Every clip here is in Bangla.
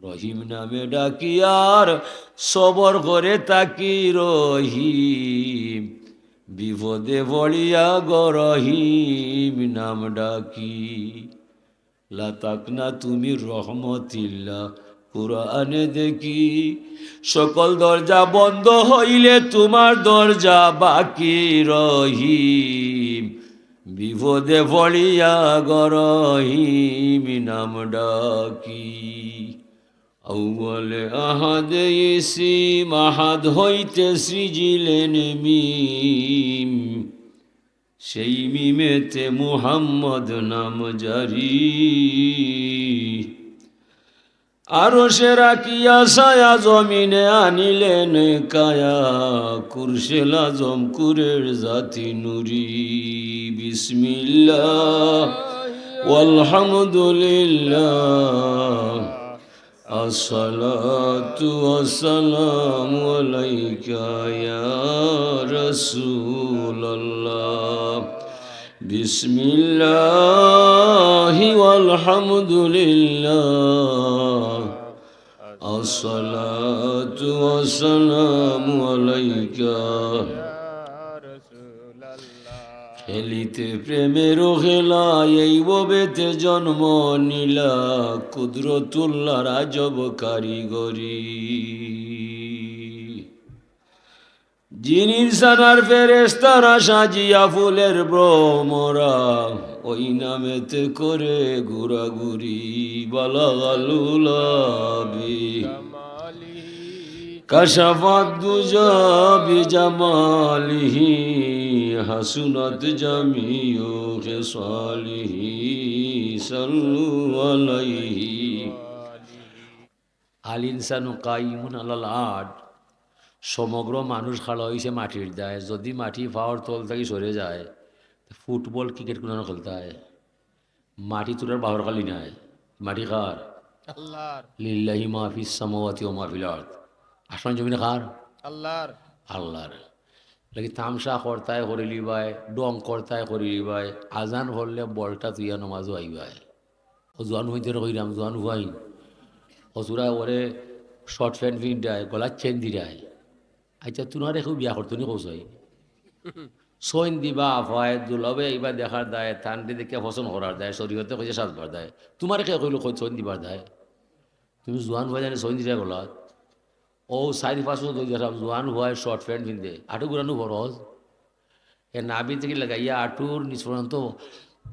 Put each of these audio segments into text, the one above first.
রহিম নামে ডাকি আর সবর করে তাকি রহিম, বিপদে পড়িয়া গো রহিম নাম ডাকি। লাতাকনা তুমি রহমতিল্লাহ কুরআনে দেখি, সকল দরজা বন্ধ হইলে তোমার দরজা বাকি রহিম, বিপদে পড়িয়া গো রহিম নাম ডাকি। আউয়ালে আহাদে ইসিম আহাদ হইতে সৃজিলেন মিম, সেই মিমেতে মুহাম্মদ নাম জারি। আরো সে রাখিয়া ছায়া জমিনে আনিলেন কায়া, কুরশেল আজম কুরের জাতি নুরি। বিসমিল্লাহ ওয়ালহামদুলিল্লাহ, আসসালাতু ওয়াসসালামু আলাইকা ইয়া রাসূলুল্লাহ। বিসমিল্লাহি ওয়ালহামদুলিল্লাহ, আসসালাতু ওয়াসসালামু আলাইকা। খেলিতে প্রেমের খেলা এই ববেতে জন্ম নিলা, কুদরতুল্লাহ রাজব কারিগরি। জিন ইনসান আর ফেরেশতারা সাজিয়া ফুলের ভ্রমরা, ওই নামেতে করে ঘুরাঘুরি। বালাগালুলাবি কাশাফাত দুজা বিজামালিহি, হাসুনাত জামিউ খিসালিহি, সাল্লু আলাইহি। আল ইনসানু কাইমুন আলাল আরদ, সমগ্র মানুষ খাড়া হয়েছে মাটির দায়। যদি মাটি পাওয়ার তল থেকে সরে যায়, ফুটবল ক্রিকেট কোনো খেলতে হয়। মাটি তোলার বাহর খালি নাই, মাটি কার? আল্লাহর। লিল্লাহি মা ফিস সামাওয়াতি ওয়া মা ফিল আরদ, আসমান জমিনে কার? আল্লাহর। আল্লাহর লাগি তামসা করতায় করিলি ভাই, ডং করতায় করিলি ভাই, আজান করলে বলটা তুইয়া নমাজও আইবাই। ও জোয়ান হইতে কইরাম, জোয়ান হুয়াইন হসুরা ওরে শর্ট প্যান্ট পিন্ধায়, গলার চেন দিরায়। আচ্ছা তোমার একটু বিয়া করতো নি কৌশাই সৈন দিবা আফায় দুলবে এইবার দেখার দায়, থান্ডি দেখে পছন্দ করার দায়, শরীয়তে কইছে সাজবার দায়। তোমার কে কইলো সৈন দিবার দায়? তুমি জোয়ান হয়ে জানি সৈন দিরা গলাত। ও 4-5 বছর দেখাম জোয়ান হওয়ায় শর্ট প্যান্ট পিন্ধে, আটু ঘুরানো ফরজ। এ নাবি থেকে লাগাইয়া আটুর নিচ পর্যন্ত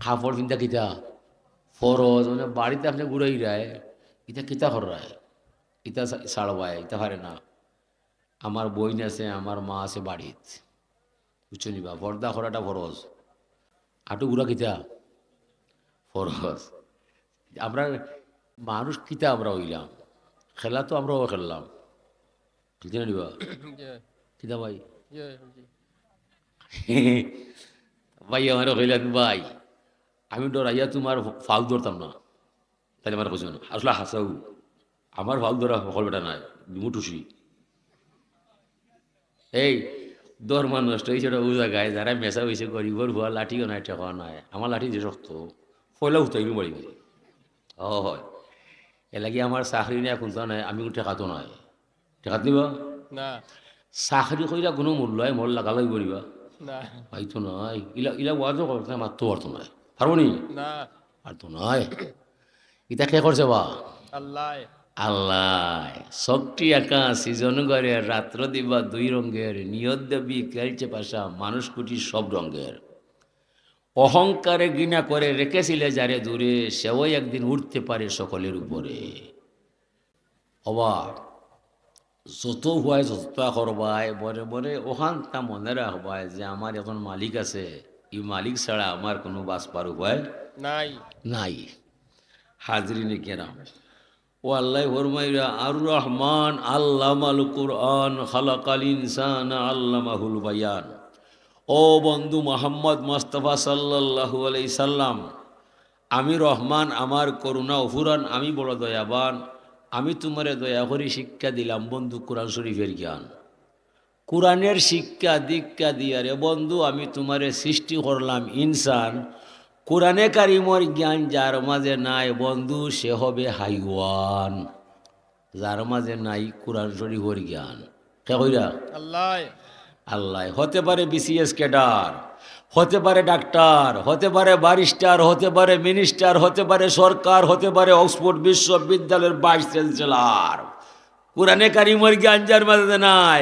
কাপড় পিন্ধা কিতা ফরজ। মানে বাড়িতে আপনি ঘুরাই রায়, ইটা কিতা হরায়, ইটা ছাড়বায়, ইটা পারে না। আমার বইন আছে, আমার মা আছে বাড়িত, বুঝছো নিবা, পর্দা করাটা ফরজ। আটু ঘুরা কিতা ফরজ। আমরা মানুষ কিতা আমরা হইলাম, খেলা তো আমরাও খেললাম, খেলতে না নিবা কিতা ভাই? ভাই আমার হইলেন ভাই, আমি ডরাইয়া তোমার ফাল ধরতাম না, তাই আমার কোথাও আসলে হাসাও আমার ফাল ধরা সকল বেটা নাই, মুটুসি এই দরমা নষ্ট হয়েছে ওটা ও জায়গায় যারা মেশা হয়েছে গরিবর ভুয়া লাঠিও নাই, টেকা নাই। আমার লাঠি যে শক্ত পয়লা উঠাইবি মরি গেছে। হয় এ লাগি আমার চাকরি নিয়ে খুলতা নাই, আমি টেকাতো নাই। টেকাত নিবা না, চাকরি কইরা কোনো মূল্য হয় মোর লাগালাই করিবা ভাই তো নয়। ইলা ইলা ওয়াজও করতে মারতো পারতো নয়, পারবো নি না, পারতো নয়। ইটা কে করছে বা? আল্লাহ। আল্লাহ শক্তি একা সৃজন করে, রাত্র দিবা 2 রঙের, নিয়ত দেবী খেলছে পাশা, মানুষ কুটি সব রঙের। অহংকারে ঘৃণা করে রেখেছিলে যারে দূরে, সেও একদিন উঠতে পারে সকলের উপরে। অবাক যত হুয়ায় যতটা করবায় মনে মনে ওখান তা মনে রাখবায় যে আমার এখন মালিক আছে, এই মালিক ছাড়া আমার কোনো বাঁচবার উপায় নাই নাই। হাজরিনে কেরাম, ও আল্লাহ ফরমাইরা আর রহমান আল্লামাল কুরআন খালাকাল ইনসান আল্লামাহুল বায়ান। ও বন্ধু মোহাম্মদ মুস্তাফা সাল্লাল্লাহু আলাইহি সাল্লাম, আমি রহমান, আমার করুণা অফুরান, আমি বড় দয়াবান। আমি তোমারে দয়া করে শিক্ষা দিলাম বন্ধু কোরআন শরীফের জ্ঞান, কোরআনের শিক্ষা দীক্ষা দিয়া রে বন্ধু আমি তোমারে সৃষ্টি করলাম ইনসান। কোরআনে কারিমর জ্ঞান যার মাঝে নাই বন্ধু সে হবে হাইওয়ান। যার মাঝে নাই কোরআন শরীফের জ্ঞান। কে কইরা? আল্লাহ। আল্লাহ। হতে পারে বিসিএস ক্যাডার, হতে পারে ডাক্তার, হতে পারে ব্যারিস্টার, হতে পারে মিনিস্টার, হতে পারে সরকার, হতে পারে অক্সফোর্ড বিশ্ববিদ্যালয়ের ভাইস চ্যান্সেলর। কোরআনে কারিমের জ্ঞান যার মাঝে নাই,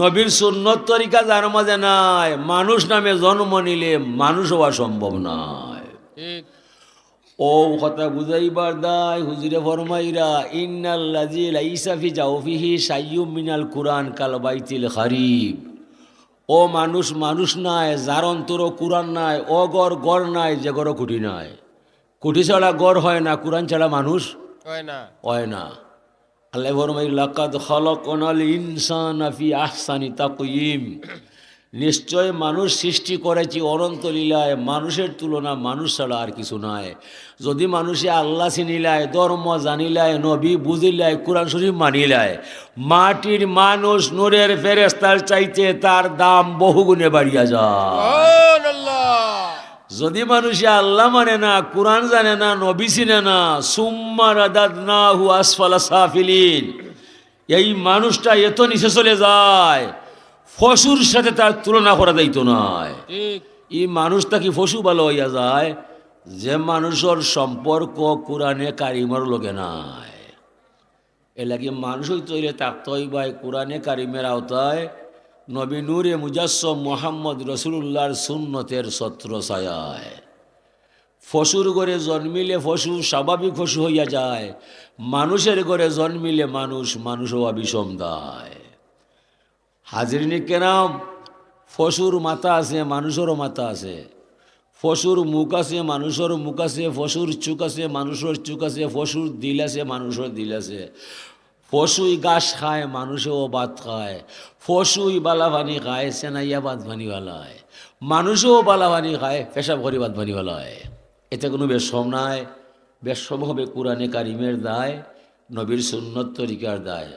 নবীর সুন্নত তরিকা যার মাঝে নাই, মানুষ নামে জন্ম নিলে মানুষ হওয়া সম্ভব নয়। ঠিক। ও কথা বুঝাইবার দায় হুজুরে ফরমাইরা ইন্নাল্লাযী লাইসা ফি জাওফিহি শাইয়্যুম মিনাল কুরআন কাল বাইতিল খারিব। ও মানুষ মানুষ নাই যার অন্তর কুরআন নাই, ও গড় নাই যে গড় কুটি নাই। কুটি ছাড়া গড় হয় না, কুরআন ছাড়া মানুষ হয় না। হয় না। আল্লাহ ফরমাই লাকাদ খালাকনাল ইনসানা ফি আহসানি তাকয়িম। নিশ্চয় মানুষ সৃষ্টি করেছি অনন্ত লীলায়, মানুষের তুলনা মানুষ ছাড়া আর কিছু নাই। যদি মানুষে আল্লাহ চিনিলায়, ধর্ম জানিলায়, নবী বুঝিলায়, কোরআন শরীফ মানিলায়, মাটির মানুষ নূরের ফেরেশতার চাইতে তার দাম বহুগুণে বাড়িয়া যায়। সুবহানাল্লাহ। যদি মানুষে আল্লাহ মানে না, কোরআন জানে না, নবী চিনে না, সুম্মা রাদাদনাহু আসফালা সাফিলিন, এই মানুষটা এত নিচে চলে যায় পশুর সাথে তার তুলনা করা যাইত নয়। ঠিক। এই মানুষটা কি পশু ভালো হইয়া যায় যে মানুষের সম্পর্ক কোরআনে কারিমের লগে নাই। এ লাগে মানুষ তৈরি থাকতেই ভাই কোরআনে কারিমের আওতায় নবী নূরে মুজাসসম মোহাম্মদ রসুল্লাহর সুন্নতের ছত্র ছায়ায়। পশুর ঘরে জন্মিলে পশু স্বাভাবিক পশু হইয়া যায়, মানুষের ঘরে জন্মিলে মানুষ মানুষ হওয়া বিষম দায়। হাজিরিনী কেরাম, পশুর মাথা আছে, মানুষেরও মাথা আছে। পশুর মুখ আছে, মানুষের মুখ আছে। পশুর চোখ আছে, মানুষের চোখ আছে। পশুর দিল আছে, মানুষের দিল আছে। পশুই ঘাস খায়, মানুষেও ভাত খায়। পশুই বালা পানি খায়, সেনাইয়া ভাত পানি ভালায়। মানুষও বালা পানি খায়, পেশাব করে ভাত পানি ভালায়। এতে কোনো বেশম নাই। বেশম হবে কোরআনে কারিমের দায়, নবীর সুন্নত তরিকার দায়।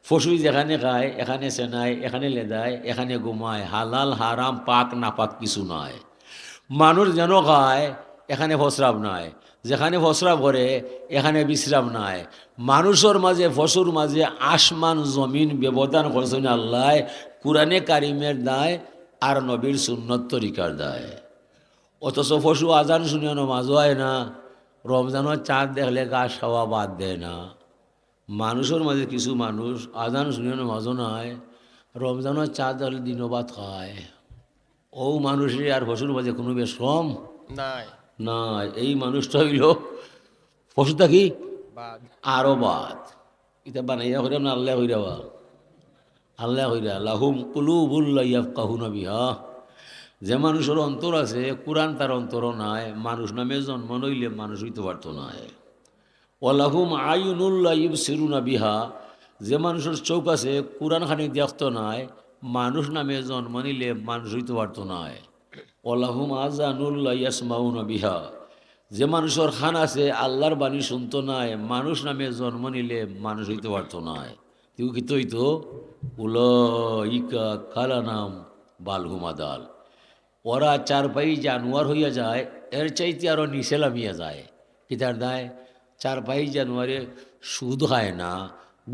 পশুই যেখানে খায়, এখানে সেনায়, এখানে লেদায়, এখানে ঘুমায়। হালাল হারাম পাক না পাক কিছু নয়। মানুষ যেন খায়, এখানে প্রস্রাব নাই। যেখানে প্রস্রাব করে এখানে বিশ্রাম নাই। মানুষের মাঝে পশুর মাঝে আসমান জমিন ব্যবধান করছেন আল্লাহ, কোরআনে কারিমের দায় আর নবীর সুন্নত তরিকার দায়। অথচ পশু আজান শুনে নামাজও হয় না, রমজানের চাঁদ দেখলে ঘাস খাওয়া বাদ দেয় না। মানুষের মাঝে কিছু মানুষ আজান শুনে নামাজও নাই, রমজানের চাঁদ দেখলে দিনও ভাত খায়। ও মানুষের আর পশুর মাঝে কোনো বেশম নাই। না। এই মানুষটা হইল পশুটা কি বাদ। আরো বাদ। এটা বানাইয়া হইরাম না আল্লাহ হইরাবা, আল্লাহ হইরা লাহুম কুলুবুল্লা ইয়াফকাহুনা বিহা। যে মানুষের অন্তর আছে, কোরআন তার অন্তরও নাই, মানুষ নামে জন্ম নইলে মানুষ হইতে পারত নাই। ওয়ালাহুম আইনুল্লা ইবসিরুনা বিহা। যে মানুষের চোখ আছে, কোরআন খানি দেখত নাই, মানুষ নামে জন্ম নিলে মানুষ হইতে পারত নাই। ওয়ালাহুম আযানুল্লা ইয়াসমাউনা বিহা। যে মানুষের খান আছে, আল্লাহর বাণী শুনত নাই, মানুষ নামে জন্ম নিলে মানুষ হইতে পারত নাই। তুই কি তৈতো উলাইকা কালানাম বালহুমাদাল। ওরা চারপাই জানোয়ার হইয়া যায়, এর চাইতে আরও নিচে নামিয়া যায়। কি তার দায়? চারপাই জানোয়ারে সুদ খায় না,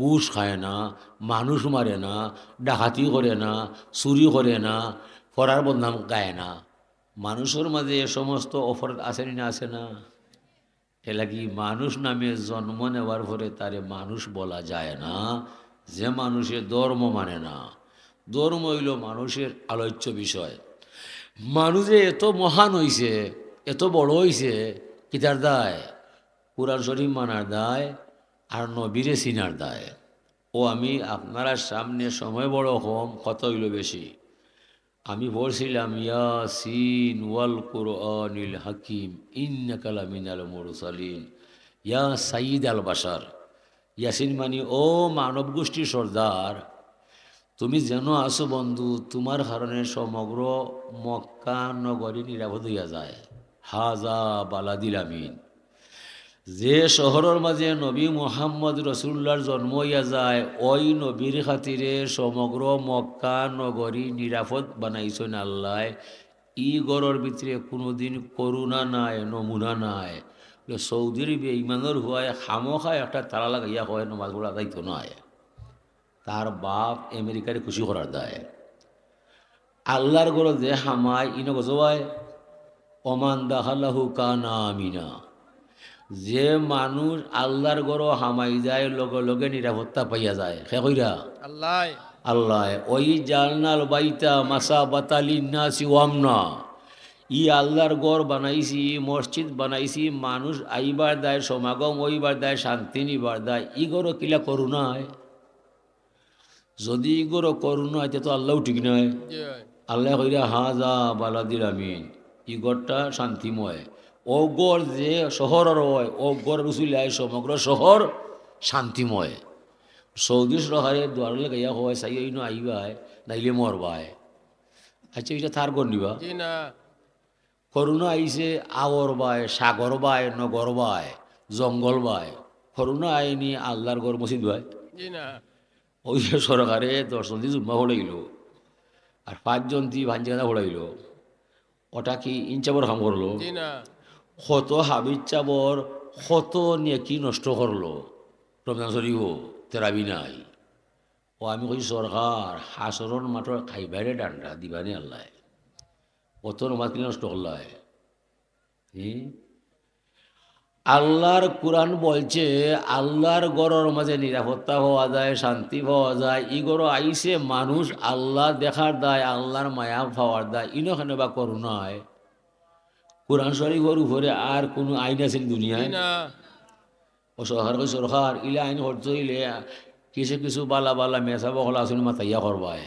ঘুষ খায় না, মানুষ মারে না, ডাকাতি করে না, চুরি করে না, পড়ার বদনাম গায় না। মানুষের মাঝে এ সমস্ত অফার আসেনি না, আসে না? এ লাগি মানুষ নামে জন্ম নেওয়ার পরে তারে মানুষ বলা যায় না যে মানুষের ধর্ম মানে না। ধর্ম হইল মানুষের আলোচ্য বিষয়। মানুষ যে এত মহান হইছে, এত বড় হইছে, কি তার দায়? কুরআন শরীফ মানার দায় আর নবীরে চিনার দায়। ও আমি আপনারা সামনে সময় বড় কম, কত হইল বেশি। আমি বলছিলাম ইয়াসিন ওয়াল কুরআনিল হাকিম ইন্নাকা লামিনাল মুরসালিন ইয়া সাইয়্যিদ আল বাশার। ইয়াসিন মানি ও মানব গোষ্ঠীর সর্দার, তুমি যেন আসো বন্ধু, তোমার কারণে সমগ্র মক্কা নগরী নিরাপদ হইয়া যায়। হাজা বালাদিল আমিন। যে শহরের মাঝে নবী মুহাম্মদ রসুল্লাহর জন্ম হইয়া যায়, ওই নবীর খাতিরে সমগ্র মক্কা নগরী নিরাপদ বানাইছেন আল্লাহ। ই গড়ের ভিতরে কোনোদিন করুণা নাই, নমুনা নাই। সৌদির বেঈমানের হুয়ায় খামোখায় একটা তালা লাগাইয়া হয় নমাজ পড়া দায়িত্ব নয়। তার বাপ আমেরিকারে খুশি করার দায়। আল্লাহর গরো যে হামায় ইন গজবায় অমান দাহালাহু কানা আমিনা। যে মানুষ আল্লাহর গরো হামাই যায় লগে লগে নিরাপত্তা পাইয়া যায় সে কইরা আল্লাহ আল্লাহ ওই জালনাল বাইতা মাসা বাতালি নাসি ওয়ামনা। ই আল্লাহর গড় বানাইছি, মসজিদ বানাইছি, মানুষ আইবার দায়, সমাগম ওইবার দায়, শান্তি নিবার দায়। ই গড় কিলা করুণায়। যদি ই গড় করুণায় তো আল্লাহও ঠিক নয়। জি আল্লাহ কইরা হাজা বালাদিল আমিন, ই গড়টা শান্তিময়। ও গড় যে শহরের হয়, ও গড় রসুলাই সমগ্র শহর শান্তিময়। সৌদি সরকারে দুয়ার লাগাইয়া হয় চাই ইনো আইবায় নাইলে মরবায়। আচ্ছা এটা থার গড় নিবা। জি না করুণা আইছে আওর বায়, সাগর বায়, নগর বায়, জঙ্গল বায়। করুণা আইনি আল্লাহর গড় মসজিদ বায়। জি না ওই যে সরকারে 10 জন দিয়ে জুম্মা হলাইল আর 5 জন দিয়ে ভাঞ্জিকানা হলাইল। ওটা কি ইনচাবর কাম করলো? জি না কত হাবিজ চাবর কত নেকি নষ্ট করলো। রমজান শরীফ তেরাবি নাই। ও আমি কই সরকার হাসরন মাঠর খাইবারে ডান্ডা দিবানি আল্লাহ। কত নমাজ কিনে নষ্ট করলায়। আল্লাহর কুরআন বলছে আল্লাহর গড়ের মাঝে নিরাপত্তা পাওয়া যায়, শান্তি পাওয়া যায়। ই গড় আইসে মানুষ আল্লাহ দেখার দায়, আল্লাহর মায়া পাওয়ার দায়। ইনখানে বা করুণায় কুরআন শরীফের উপরে আর কোনো আইন আছে জি দুনিয়ায়? না ও সরকার কই সরকার ইলে আইন করতে হইলে কিছু কিছু বালা বালা মেসা বকলা আসুন মাতাইয়া করবায়।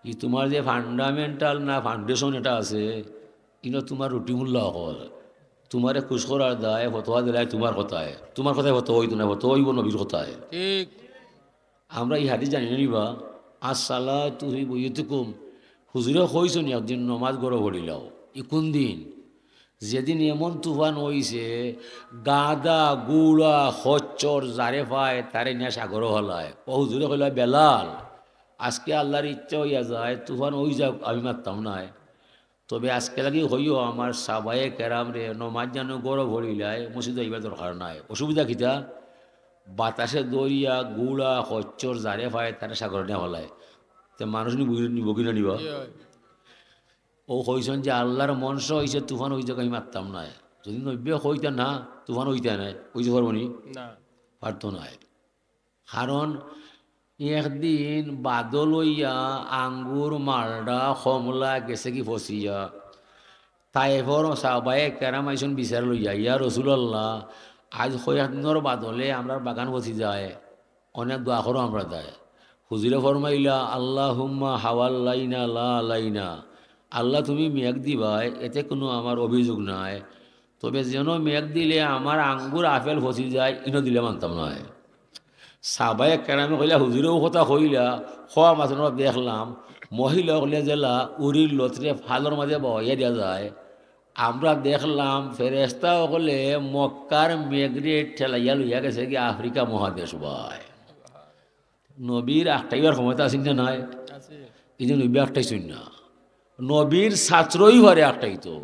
ই তোমার যে ফান্ডামেন্টাল না ফাউন্ডেশন এটা আছে ইনো তোমার রুটি মূল্য হল। তোমারে খুশ করার দায় ফতোয়া দিলাই তোমার কথায়, তোমার কথায় ফতো হইতো না, ফতো হইব নবীর কথায়। ঠিক আমরা এই হাদিস জানি না নিবা আসসালা তুহি বইতুকুম। হুজুরে কইছো নি একদিন নমাজ গড় ভরিলাও। ই কোন দিন? যেদিন এমন তুফান হইছে গাদা গুড়া হচ্চর যারে পায় তারে নিয়ে সাগর হলায়। ও হুজুরে কইলা বেলাল আজকে আল্লাহর ইচ্ছা হইয়া যায় তুফান হই যাক আমি মারতাম নাই। তবে আজকে লাগি হইও আমার সাবায়ে কেরাম রে নমাজ যেন গড় ভরিলায় মসজিদ হইবার দরকার নাই। অসুবিধা কিতা? বাতাসে দরিয়া গুড়া হচ্চর যারে পায় তারা সাগর নিয়ে হলায়। তে মানুষ নিব কিনা নিবা? জি ও কইছেন যে আল্লাহর মনস হয়েছে তুফান হইতে আমি মারতাম নাই। যদি নব্য হইতে না তুফান হইতে নাই হইতে পারবো নি? না পারতো নাই। কারণ একদিন বাদল হইয়া আঙ্গুর মালডা কমলা গেছে কি ফসিয়া তাইফর সাহবায়ে কেরাম আইসন বিচার লইয়া ইয়া রসুল্লাহ আজ কয়েকদিনের বাদলে আমরা বাগান বসি যায় অনেক দোয়া করো আমরা দেয়। হুজুরে ফরমাইলা আল্লাহ হুম্মা হাওয়াল্লাইনা লা লাইনা। আল্লাহ তুমি মেঘ দিবাই এতে কোনো আমার অভিযোগ নাই, তবে যেন মেঘ দিলে আমার আঙ্গুর আপেল ফসি যায় ইনো দিলে মানতাম নয়। সাবায়ে কেরামে কইলা হুজুরেও কথা কইলা খোয়া মাছ দেখলাম মহিলা হলে জেলা উড়ির লতরে ফালর মাঝে বইয়া দেওয়া যায়। আমরা দেখলাম ফেরেস্তা হলে মক্কার মেঘরে ঠেলাইয়া লইয়া গেছে কি আফ্রিকা মহাদেশ ভাই। নবীর আটটাইবার ক্ষমতা আছেন না নাই? আছে এই যে নবী আটটাইছেন না, নবীর ছাত্রই ঘরে আটটাইতো।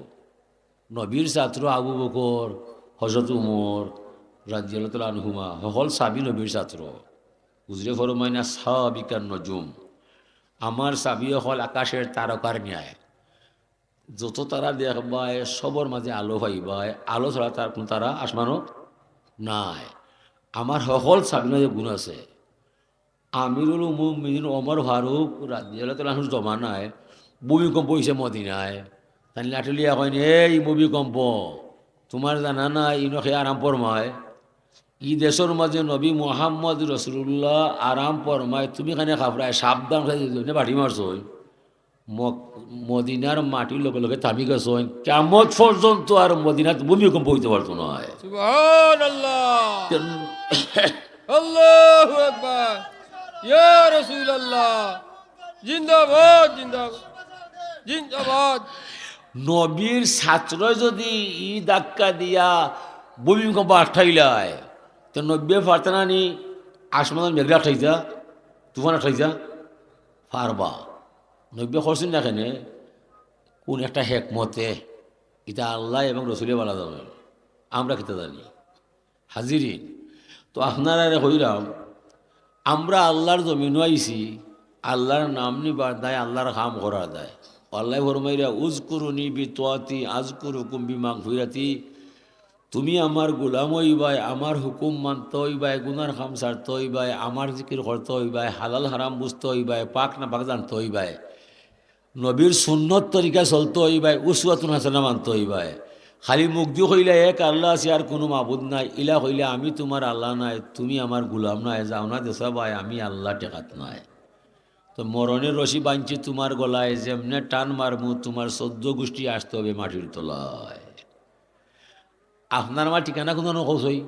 নবীর ছাত্র আবু বকর, হজরত উমর রাদিয়াল্লাহু আনহুমা সকল সাবি নবীর ছাত্র। হুজুরে ফরমাইনা সাবিকান নজুম, আমার সাবি হল আকাশের তারকার ন্যায়। যত তারা দেখবায় সবর মাঝে আলো পাইবায়, আলো ছাড়া তার কোনো তারা আসমানও নাই। আমার সকল সাবি মাঝে গুণ আছে। আমিরুল মুমিনিন ওমর ফারুক রাদিয়াল্লাহু আনহুর জমানায় ভূমিকম্প হয়েছে মদিনায়। তাই লাঠলিয়া কয়নি এই ভূমিকম্প তোমার জানা নাই ইনকে আরাম ফরমায়। ই দেশের মাঝে নবী মোহাম্মদ রসুল্লাহ আরাম ফরমায়, তুমি খানে খাফরায় সাবধান খাই বাড়ি মারছ। মদিনার মাটির লগে লগে থামি গেছ কেমত পর্যন্ত আর মদিনাত ভূমিকম্প হইতে পারতো না। সুবহানাল্লাহ আল্লাহু আকবার ইয়া রাসূলুল্লাহ জিন্দাবাদ জিন্দাবাদ জিন্দাবাদ নবীর ছাত্র যদি ই ধাক্কা দিয়া ভূমিকম্প আঠাইলায় তো নব্বে পারত না নি আসমানের মেঘরা আঠাইতা তুফান আঠাইতা পারবা? নব্বে করছেন না কেন? কোন একটা হেকমতে এটা আল্লাহ এবং রসুলে বলা যাবে। আমরা কিতা জানি হাজিরিন। তো আপনারা হইলাম আমরা আল্লাহর জমিনও আইছি, আল্লাহর নাম নিবার দায়, আল্লাহর কাম করা দেয়। আল্লাহ ফরমাইরা উজকুরুনি বিতওয়াতি আজকুরুকুম বিমাগফিরাতি, তুমি আমার গোলাম হইবাই, আমার হুকুম মানতে হইবাই, গুনার খাম ছাড়তে হইবাই, আমার জিকির করতে হইবাই, হালাল হারাম বুঝতে হইবাই, পাক না পাক জানতে হইবাই, নবীর সুন্নত তরিকা চলতে হইবাই, উসওয়াতুন হাসানা মানতে হইবাই। খালি মুখ দিয়ে হইলে এক আল্লাহ আছে আর কোনো মাবুদ নাই, ইলা হইলে আমি তোমার আল্লাহ নাই, তুমি আমার গোলাম নাই, যাও না দেশা ভাই আমি আল্লাহ টেকাত নাই। তো মরণের রশি বাঁধছি তোমার গলায়, যেমনে টান মারমু তোমার 14 গোষ্ঠী আসতে হবে মাটির তলায়। আপনার আমার ঠিকানা কোনো নকৌশই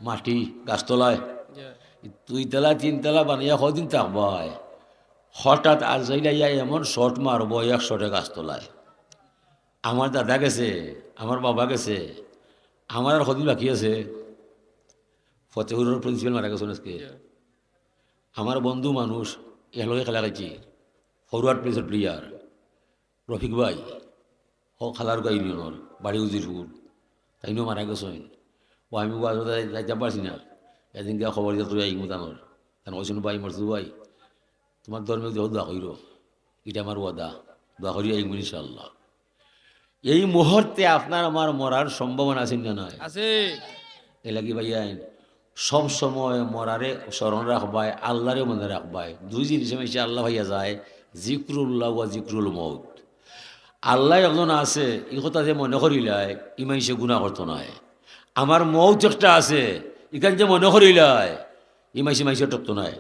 মাটি গাছতলায়, দুই তেলা তিন তেলা বানিয়া কদিন থাকবাই, হঠাৎ আর যাইলাইয়া এমন শট মারব 100 গাছতলায়। আমার দাদা গেছে, আমার বাবা গেছে, আমার আর কদিন বাকি আছে। ফতেহুরের প্রিন্সিপাল মারা গেছেন আজকে। আমার বন্ধু মানুষ এলগে খেলা গেছি, ফরওয়ার্ড প্লেসের প্লেয়ার রফিক ভাই, খালার গাই ইউনিয়নের বাড়ি উজিরপুর, তাইও মারা গেছেন। ও আমি যাইতে পারছি না, এদিন গিয়া খবর দিয়ে তুই আইম তানোর, তান কইছেন ভাই মরসু ভাই তোমার ধর্মে দেহ দোয়া করিল, এটা আমার ওয়াদা, দোয়া করি আইম ইনশাআল্লাহ। এই মুহূর্তে আপনার আমার মরার সম্ভাবনা আছে না নয়? আছে। এ লাগি ভাইয়া সব সময় মরারে স্মরণ রাখবায়, আল্লাহরে মনে রাখবায়। দুই জিনিস মেশে আল্লাহ ভাইয়া যায়, জিক্রুল্লাহ ওয়া জিক্রুল মৌত। আল্লাহ একজন আছে ই কথা যে মনে করিলাই ইমাই সে গুণা করতো নয়। আমার মৌত একটা আছে ইখান যে মনে করিলাই ইমাইসে মাইসে টকতো নয়।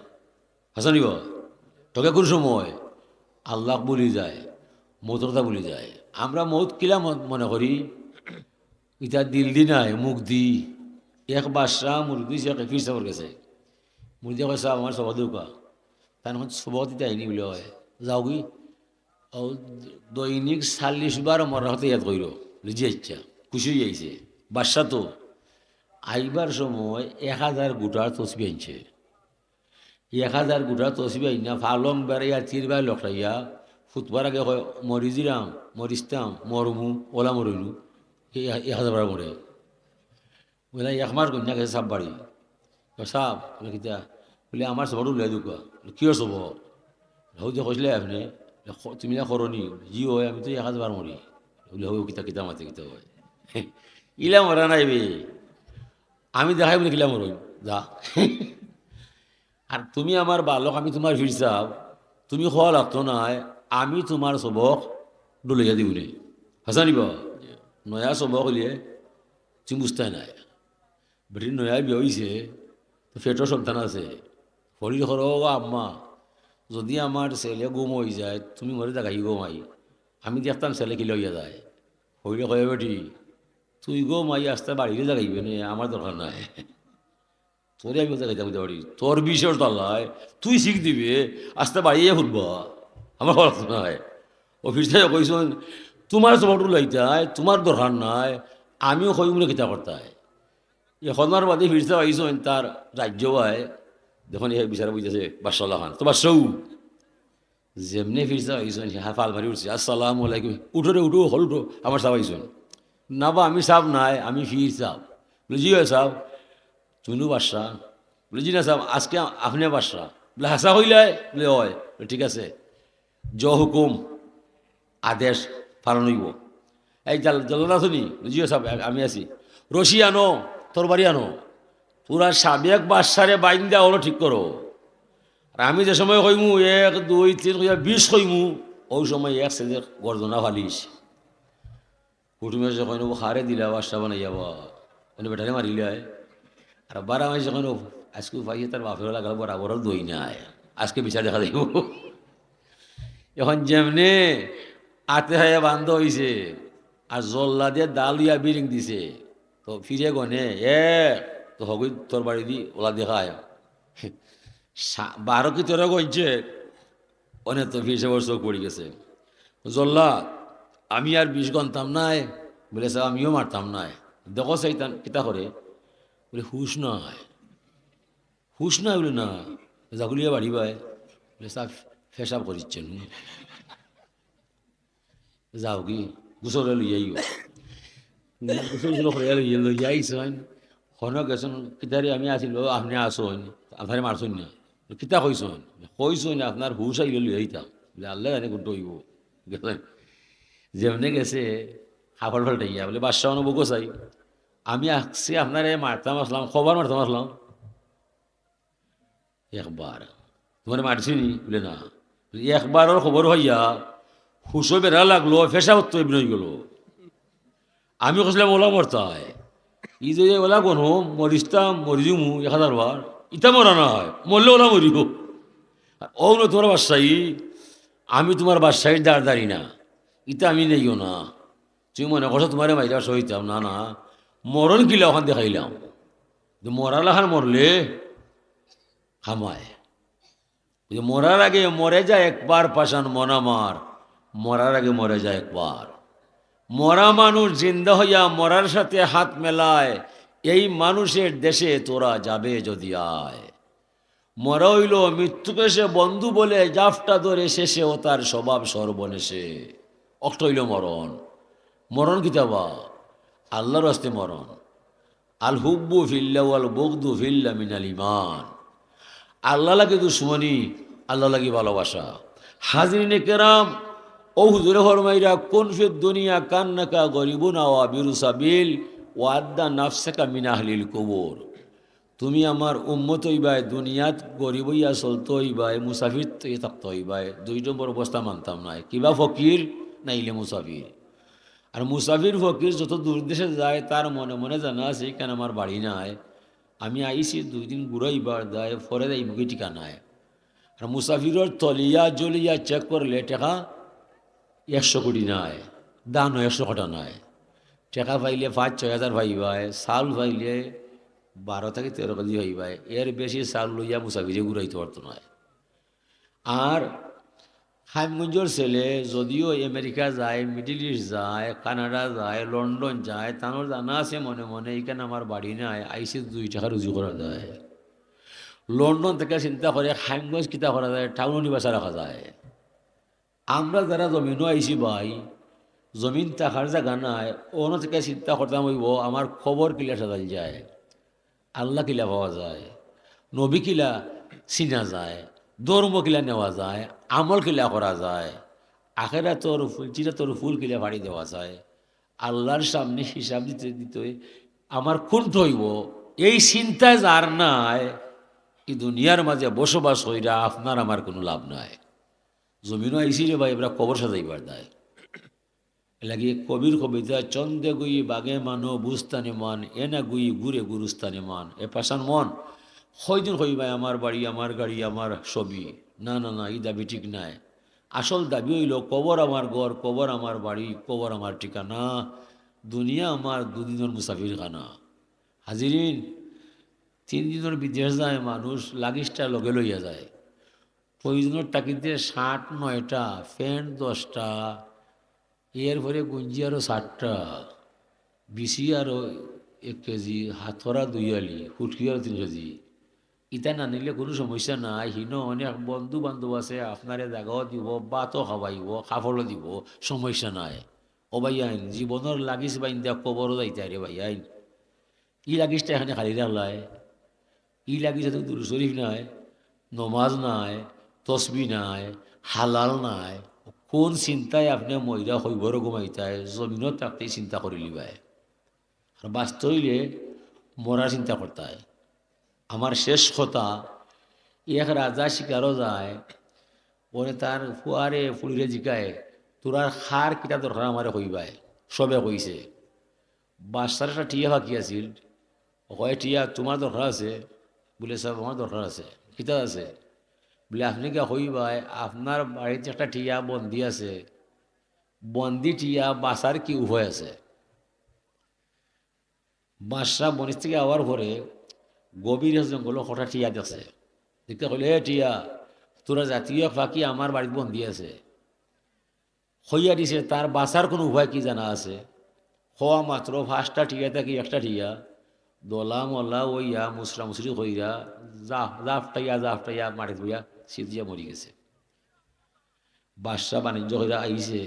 হাসানিব তোকে কোন সময় আল্লাহ বলি যায়, মৌতের কথা বলি যায়। আমরা মৌত কিলা মনে করি, ইটা দিল দি নাই মুখ দি। এক বাদশাহ মুরগি সে ফির চাপর গেছে, মুরগি কয়েছে আমার সভা দেউকা, তার সভা দিতে আইনি বলে হয় যাও কি দৈনিক 40 বার মরার হতে ইয়াদ কইর লিজি ইচ্ছা খুশি হয়ে যাইছে। বাদশাহ তো আইবার সময় 1000 গুটার তসবি আনছে, 1000 গুটার তসবি আইনা ফালং বেড়াইয়া চিরবার লকড়াইয়া ফুটবার আগে হয় মরিজিরাম মরিস্তাম মরমু ওলা মরিলু 1000 বার মরে বলে 1 মাস গন্যা গেছে সাপ বাড়ি সাপ বলে কিতা বলে আমার সবর উল্লাই দুকা কিয় সব হৌ যে কৈছিলে আপনি তুমি না করনি জি হয় আমি তো 1000 বার মরি বলে হৌ কিতা কিতা মাতে কিতা হয় ইলা মরা নাই বে আমি দেখাই বলে কিলা মরই যা। আর তুমি আমার বালক, আমি তোমার ফিরসাব, তুমি খোয়া লাগতো নাই, আমি তোমার সবক ডলাইয়া দিবনি হাসানিব নয়া সবক হলিয়ে তুমি বুঝতে নাই। বেটি নয়া বিয়ে হয়েছে তো ফেটর সন্তান আছে, হরি হর আম্মা যদি আমার ছেলে গুম হয়ে যায় তুমি মরে দেখাই গোমাই, আমি দেখতাম ছেলে কি লইয়া যায়। হইলে কয়ে বেটি তুই গোমাই আসতে বাড়িতে দেখাইবে নে, আমার দরকার নাই, তোরে আমি দেখাইতে বুঝতে পারি তোর বিষয় তলায় তুই শিখ দিবে আসতে বাড়িয়ে ফুটব আমার খরচ নয়। অফিস থেকে কইসন তোমার সবটু লইতায় তোমার দরকার নাই, আমিও কই মনে কিতা করতায়। এখনার বাদে ফিরতে পাইছেন তার রাজ্য হয় যখন এ বিচারা বুঝতেছে বাদশাহ খান তো বাদশাহ যেমনি ফিরতে পাইছেন হ্যাঁ ফাল মারি উঠছে আসসালামু আলাইকুম উঠো রে উঠো হল উঠো আমার সাপ আইসন না বা আমি সাপ নাই আমি ফির সাপ বলে জি হয় সাপ তুমিও বাদশাহ বলে জি না সাপ আজকে আপনি বাদশাহ বলে হাসা হইলে বলে হয় ঠিক আছে জ হুকুম আদেশ পালন হইব। এই জলদা শুনি জি সাপ আমি আছি রশি আনো তোর বাড়ি আনো তোরা সাবেক বাদশারে বাইন দেওয়া হলো ঠিক করো। আর আমি যে সময় কইমু 1 2 3 20 কইমু ওই সময় এক সেজে গর্জনা ফালিস কুটুমের যখন হারে দিলা বাদশা বানাই যাবা মানে বেটারে মারিলে আর বারা মাস যখন আজকে পাইয়ে তার বাপের লাগাল বরাবর দই নাই আজকে বিচার দেখা যাইব। এখন যেমনে আতে হায়া বান্ধ হয়েছে আর জল্লা দিয়ে দালিয়া বিরিং দিছে তো ফিরে গনে তো হগুই তোর বাড়ি দি ওলা দেখায় 12 কি 13 গইছে অনেক তো ফিরছে ওর চোখ পড়ে গেছে। জল্লা আমি আর 20 গনতাম নাই বলে স্যার আমিও মারতাম নাই দেখো চাইতাম কিতা করে বলে হুশ নাই বলে না জাগুলিয়া বাড়ি ভাই বলে স্যার ফেসাব করিচ্ছেন যাও কি গুছলে লইয়াইও লইয়া আইসন হন গেছন কিতারে আমি আসিল আপনি আসুন আপনারে মারছুন না কিতা কইসন কইসন আপনার হুশ আইলে লই আইতাম বলে আল্লাহ জানে কোনটা হইব গেলেন যেমনে গেছে হাফল ফাল্টাইয়া বলে বাদশাহ অনুভব চাই আমি আসছি আপনারে মারতাম আসলাম খবর মারতাম আসলাম একবার তোমার মারছিনি বলে না বলে, একবারের খবর হইয়া হুশো বেড়া লাগলো ফেসা হতো এমনি হয়ে গেল আমি কইলাম ওলা মরতায় ই যে ওলা কোনো মরিস্তাম মরি দিমু 1000 বার ইটা মরা না হয় মরলে ওলা মরিব ও না তোমার বাসাই আমি তোমার বাসায় দাঁড়ি না ইটা আমি নেইও না তুমি মনে করছো তোমার মাইরা সহিতাম না না মরণ কিলা ওখান দেখাইলাম মরালাখান মরলে হামায় মরার আগে মরে যায় একবার পাশান মনা মার মরার আগে মরে যায় একবার মরা মানুষ জিন্দা হইয়া মরার সাথে হাত মেলায় এই মানুষের দেশে তোরা যাবে যদি আয় মরা হইল মৃত্যুকে সে বন্ধু বলে জাফটা ধরে শেষে ও তার স্বভাব সর্বনেশে অক্ট হইল মরণ মরণ কিতাবা আল্লাহর হস্তে মরণ আল হুব্বু ফিল্লা ওয়াল বগদু ফিল্লা মিনাল ইমান আল্লাহ লাগে দুশ্মনী আল্লাহ লাগে ভালোবাসা হাজরিনে কেরাম ও হুজুরে ফরমাইরা কোন ফিদ দুনিয়া কান্নাকা গরিবুনা ওয়া বিরুসাবিল ওয়াদ্দা নাফসাকা মিন আহলিল কবর তুমি আমার উম্মত হইবাই দুনিয়াত গরিব হইয়া চলতে হইবাই মুসাফির থাকতে হইবাই 2 নম্বর অবস্থা মানতাম নাই কিবা ফকির নাইলে মুসাফির আর মুসাফির ফকির যত দূর দেশে যায় তার মনে মনে জানা আছে কেন আমার বাড়ি নাই আমি আইছি 2 দিন ঘুরাইবার দেয় ফরে যাই মুখে ঠিকানায় আর মুসাফিরের তলিয়া জলিয়া চেক করলে টাকা 100 কোটি নাই দান 100 কোটা নাই টাকা পাইলে 5-6 হাজার ভাইবায় চাউল পাইলে 12 থেকে 13 কেজি ভাইবায় এর বেশি চাউল লইয়া মুসাফিরে ঘুরাইতে পারতো নয় আর হাইমগঞ্জের ছেলে যদিও আমেরিকা যায় মিডিল ইস্ট যায় কানাডা যায় লন্ডন যায় তানোর জানা আছে মনে মনে এখানে আমার বাড়ি নাই আইসি 2 টাকা রুজু করা যায় লন্ডন থেকে চিন্তা করে হাইমগঞ্জ কিতা করা যায় টাউন নিবাসা রাখা যায় আমরা যারা জমিনও আইসি ভাই জমিন থাকার জায়গা নাই অন্য থেকে চিন্তা করতাম হইব আমার খবর কিলা সাজাল যায় আল্লাহ কিলা পাওয়া যায় নবী কিলা চিনা যায় ধর্ম কিলা নেওয়া যায় আমল কিলা করা যায় আখেরা তোর চিরা তোর ফুল কিলা ফাড়ি দেওয়া যায় আল্লাহর সামনে হিসাব দিতে দিতে আমার কোন হইব এই চিন্তায় যার নাই এই দুনিয়ার মাঝে বসবাস হইরা আপনার আমার কোনো লাভ নাই জমিনও আইসি রে ভাই এবার কবর সাজাইবার দেয় লাগে কবির কবিতা চন্দে গুই বাগে মানো বুস্তানে মান এনা গুই ঘুরে গুরুস্তানে মান এ পাশান মন হয়দিন হই ভাই আমার বাড়ি আমার গাড়ি আমার ছবি না না না এই দাবি ঠিক নাই আসল দাবি হইল কবর আমার ঘর কবর আমার বাড়ি কবর আমার ঠিকানা দুনিয়া আমার 2 দিনের মুসাফির খানা হাজিরিন 3 দিনের বিদেশ যায় মানুষ লাগেজটা লগে লইয়া যায় প্রয়োজনের তাকিতে 60-9টা ফ্যান 10টা এরপরে গুঞ্জি আরও 60টা বিসি আরও 1 কেজি হাতরা 2 আলি ফুটকি আরও 3 কেজি ইটা না নিলে কোনো সমস্যা নাই হিন অনেক বন্ধু বান্ধব আছে আপনারে জায়গাও দিব বাতও খাওয়াইব কাপড়ও দিব সমস্যা নাই ও ভাই আইন জীবনের লাগিস বাইন দেখ কবরও যাইতে আরে ভাই আইন ই লাগিসটা এখানে খালি রাখলায় ই লাগিস তো দুরু শরীফ নাই নমাজ নাই তসবি নাই হালাল নাই কোন চিন্তায় আপনি মহিলা হইবর ঘুমাইতায় জমিনত থাকতেই চিন্তা করে লিবাই আর বাস্তবিলে মরার চিন্তা করতায় আমার শেষ কথা এক রাজা শিকারও যায় পরে তার ফুয়ারে ফুলিরে জিকায় তোরার খার কিতা দরকার আমারে কইবাই সবে কইছে বাচ্চার একটা টিয়া ফাঁকি আছিল কয় টিয়া তোমার দরকার আছে বলে সব আমার দরকার আছে কিতা আছে বলে আপনি কে হইবাই আপনার বাড়িতে একটা টিয়া বন্দি আছে বন্দি টিয়া বাসার কি উভয় আছে বাদশাহ বনিস থেকে আওয়ার পরে গভীর জঙ্গল হঠাৎ টিয়া দেখছে দেখতে কইলে হে টিয়া তোরা জাতীয় ফাঁকি আমার বাড়িতে বন্দি আছে হইয়া দিছে তার বাসার কোনো উভয় কি জানা আছে হওয়া মাত্র 5টা টিয়া থাকি একটা টিয়া দলা মলা ওইয়া মুসরা মুসরি হইয়া জাফটাইয়া মাটি ধুইয়া সিদিয়া মরি গেছে বাদশাহ বাণিজ্য হইয়া আইছে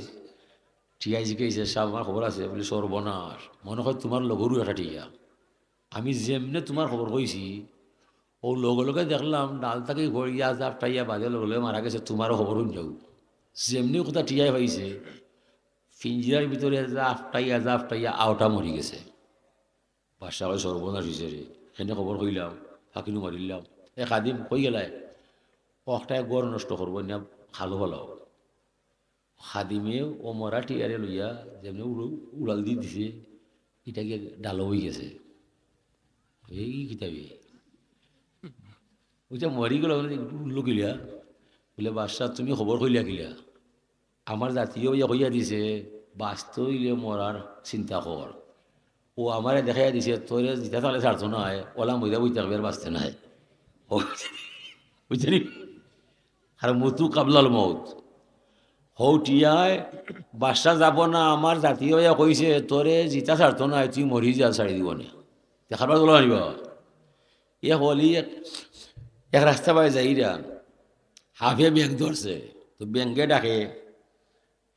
টিয়াই জিজ্ঞাসা সাহ আমার খবর আছে বলে সর্বনাশ মনে হয় তোমার লগরও একটা টিয়া আমি যেমনে তোমার খবর কইছি ও লগে লগে দেখলাম ডাল থাকি গড়িয়া জাপটাইয়া বাজে লগে লগে মারা গেছে তোমারও খবর শুন যাও যেমনি কথা টিয়াই পাইছে পিঞ্জিরার ভিতরে জাপটাইয়া আওটা মরি গেছে বাদশা হয় সর্বনাশ হয়েছে রে সেনে খবর কইলাম ফাঁকিনু মারিলাম এ খাদিম কই গেলাই অকটায় গড় নষ্ট করবো না ভালো ভালো খাদিমে ও মরা টিয়ারে লইয়া যেমনি উড়াল দিয়ে দিছে এটাকে ডালো হয়ে গেছে এই কিতাবি ওইটা মরি গেল উল্লু কিলিয়া বলে বাদশাহ তুমি খবর কইলা কিলা আমার জাতীয় ইয়া কইয়া দিছে বাস্তব ইলে মরার চিন্তা কর ও আমারে দেখাইয়া দিছে তোর যেটা তাহলে ছাড়তো না হয় ওলা মইদা বই থাকবে আর বাঁচতে নাই বুঝলি আর মতু কাবলাল মৌত হৌ টিয়ায় বাদশা যাব না আমার জাতীয় ইয়া কইছে তোরে জিতা ছাড়তো না তুই মরি যা ছাড়ি দিব না দেখাবার তোলা আনিব এ হলি এক রাস্তা পাই যাইরা হাফে ব্যাংক ধরছে তো ব্যাংকে ডাকে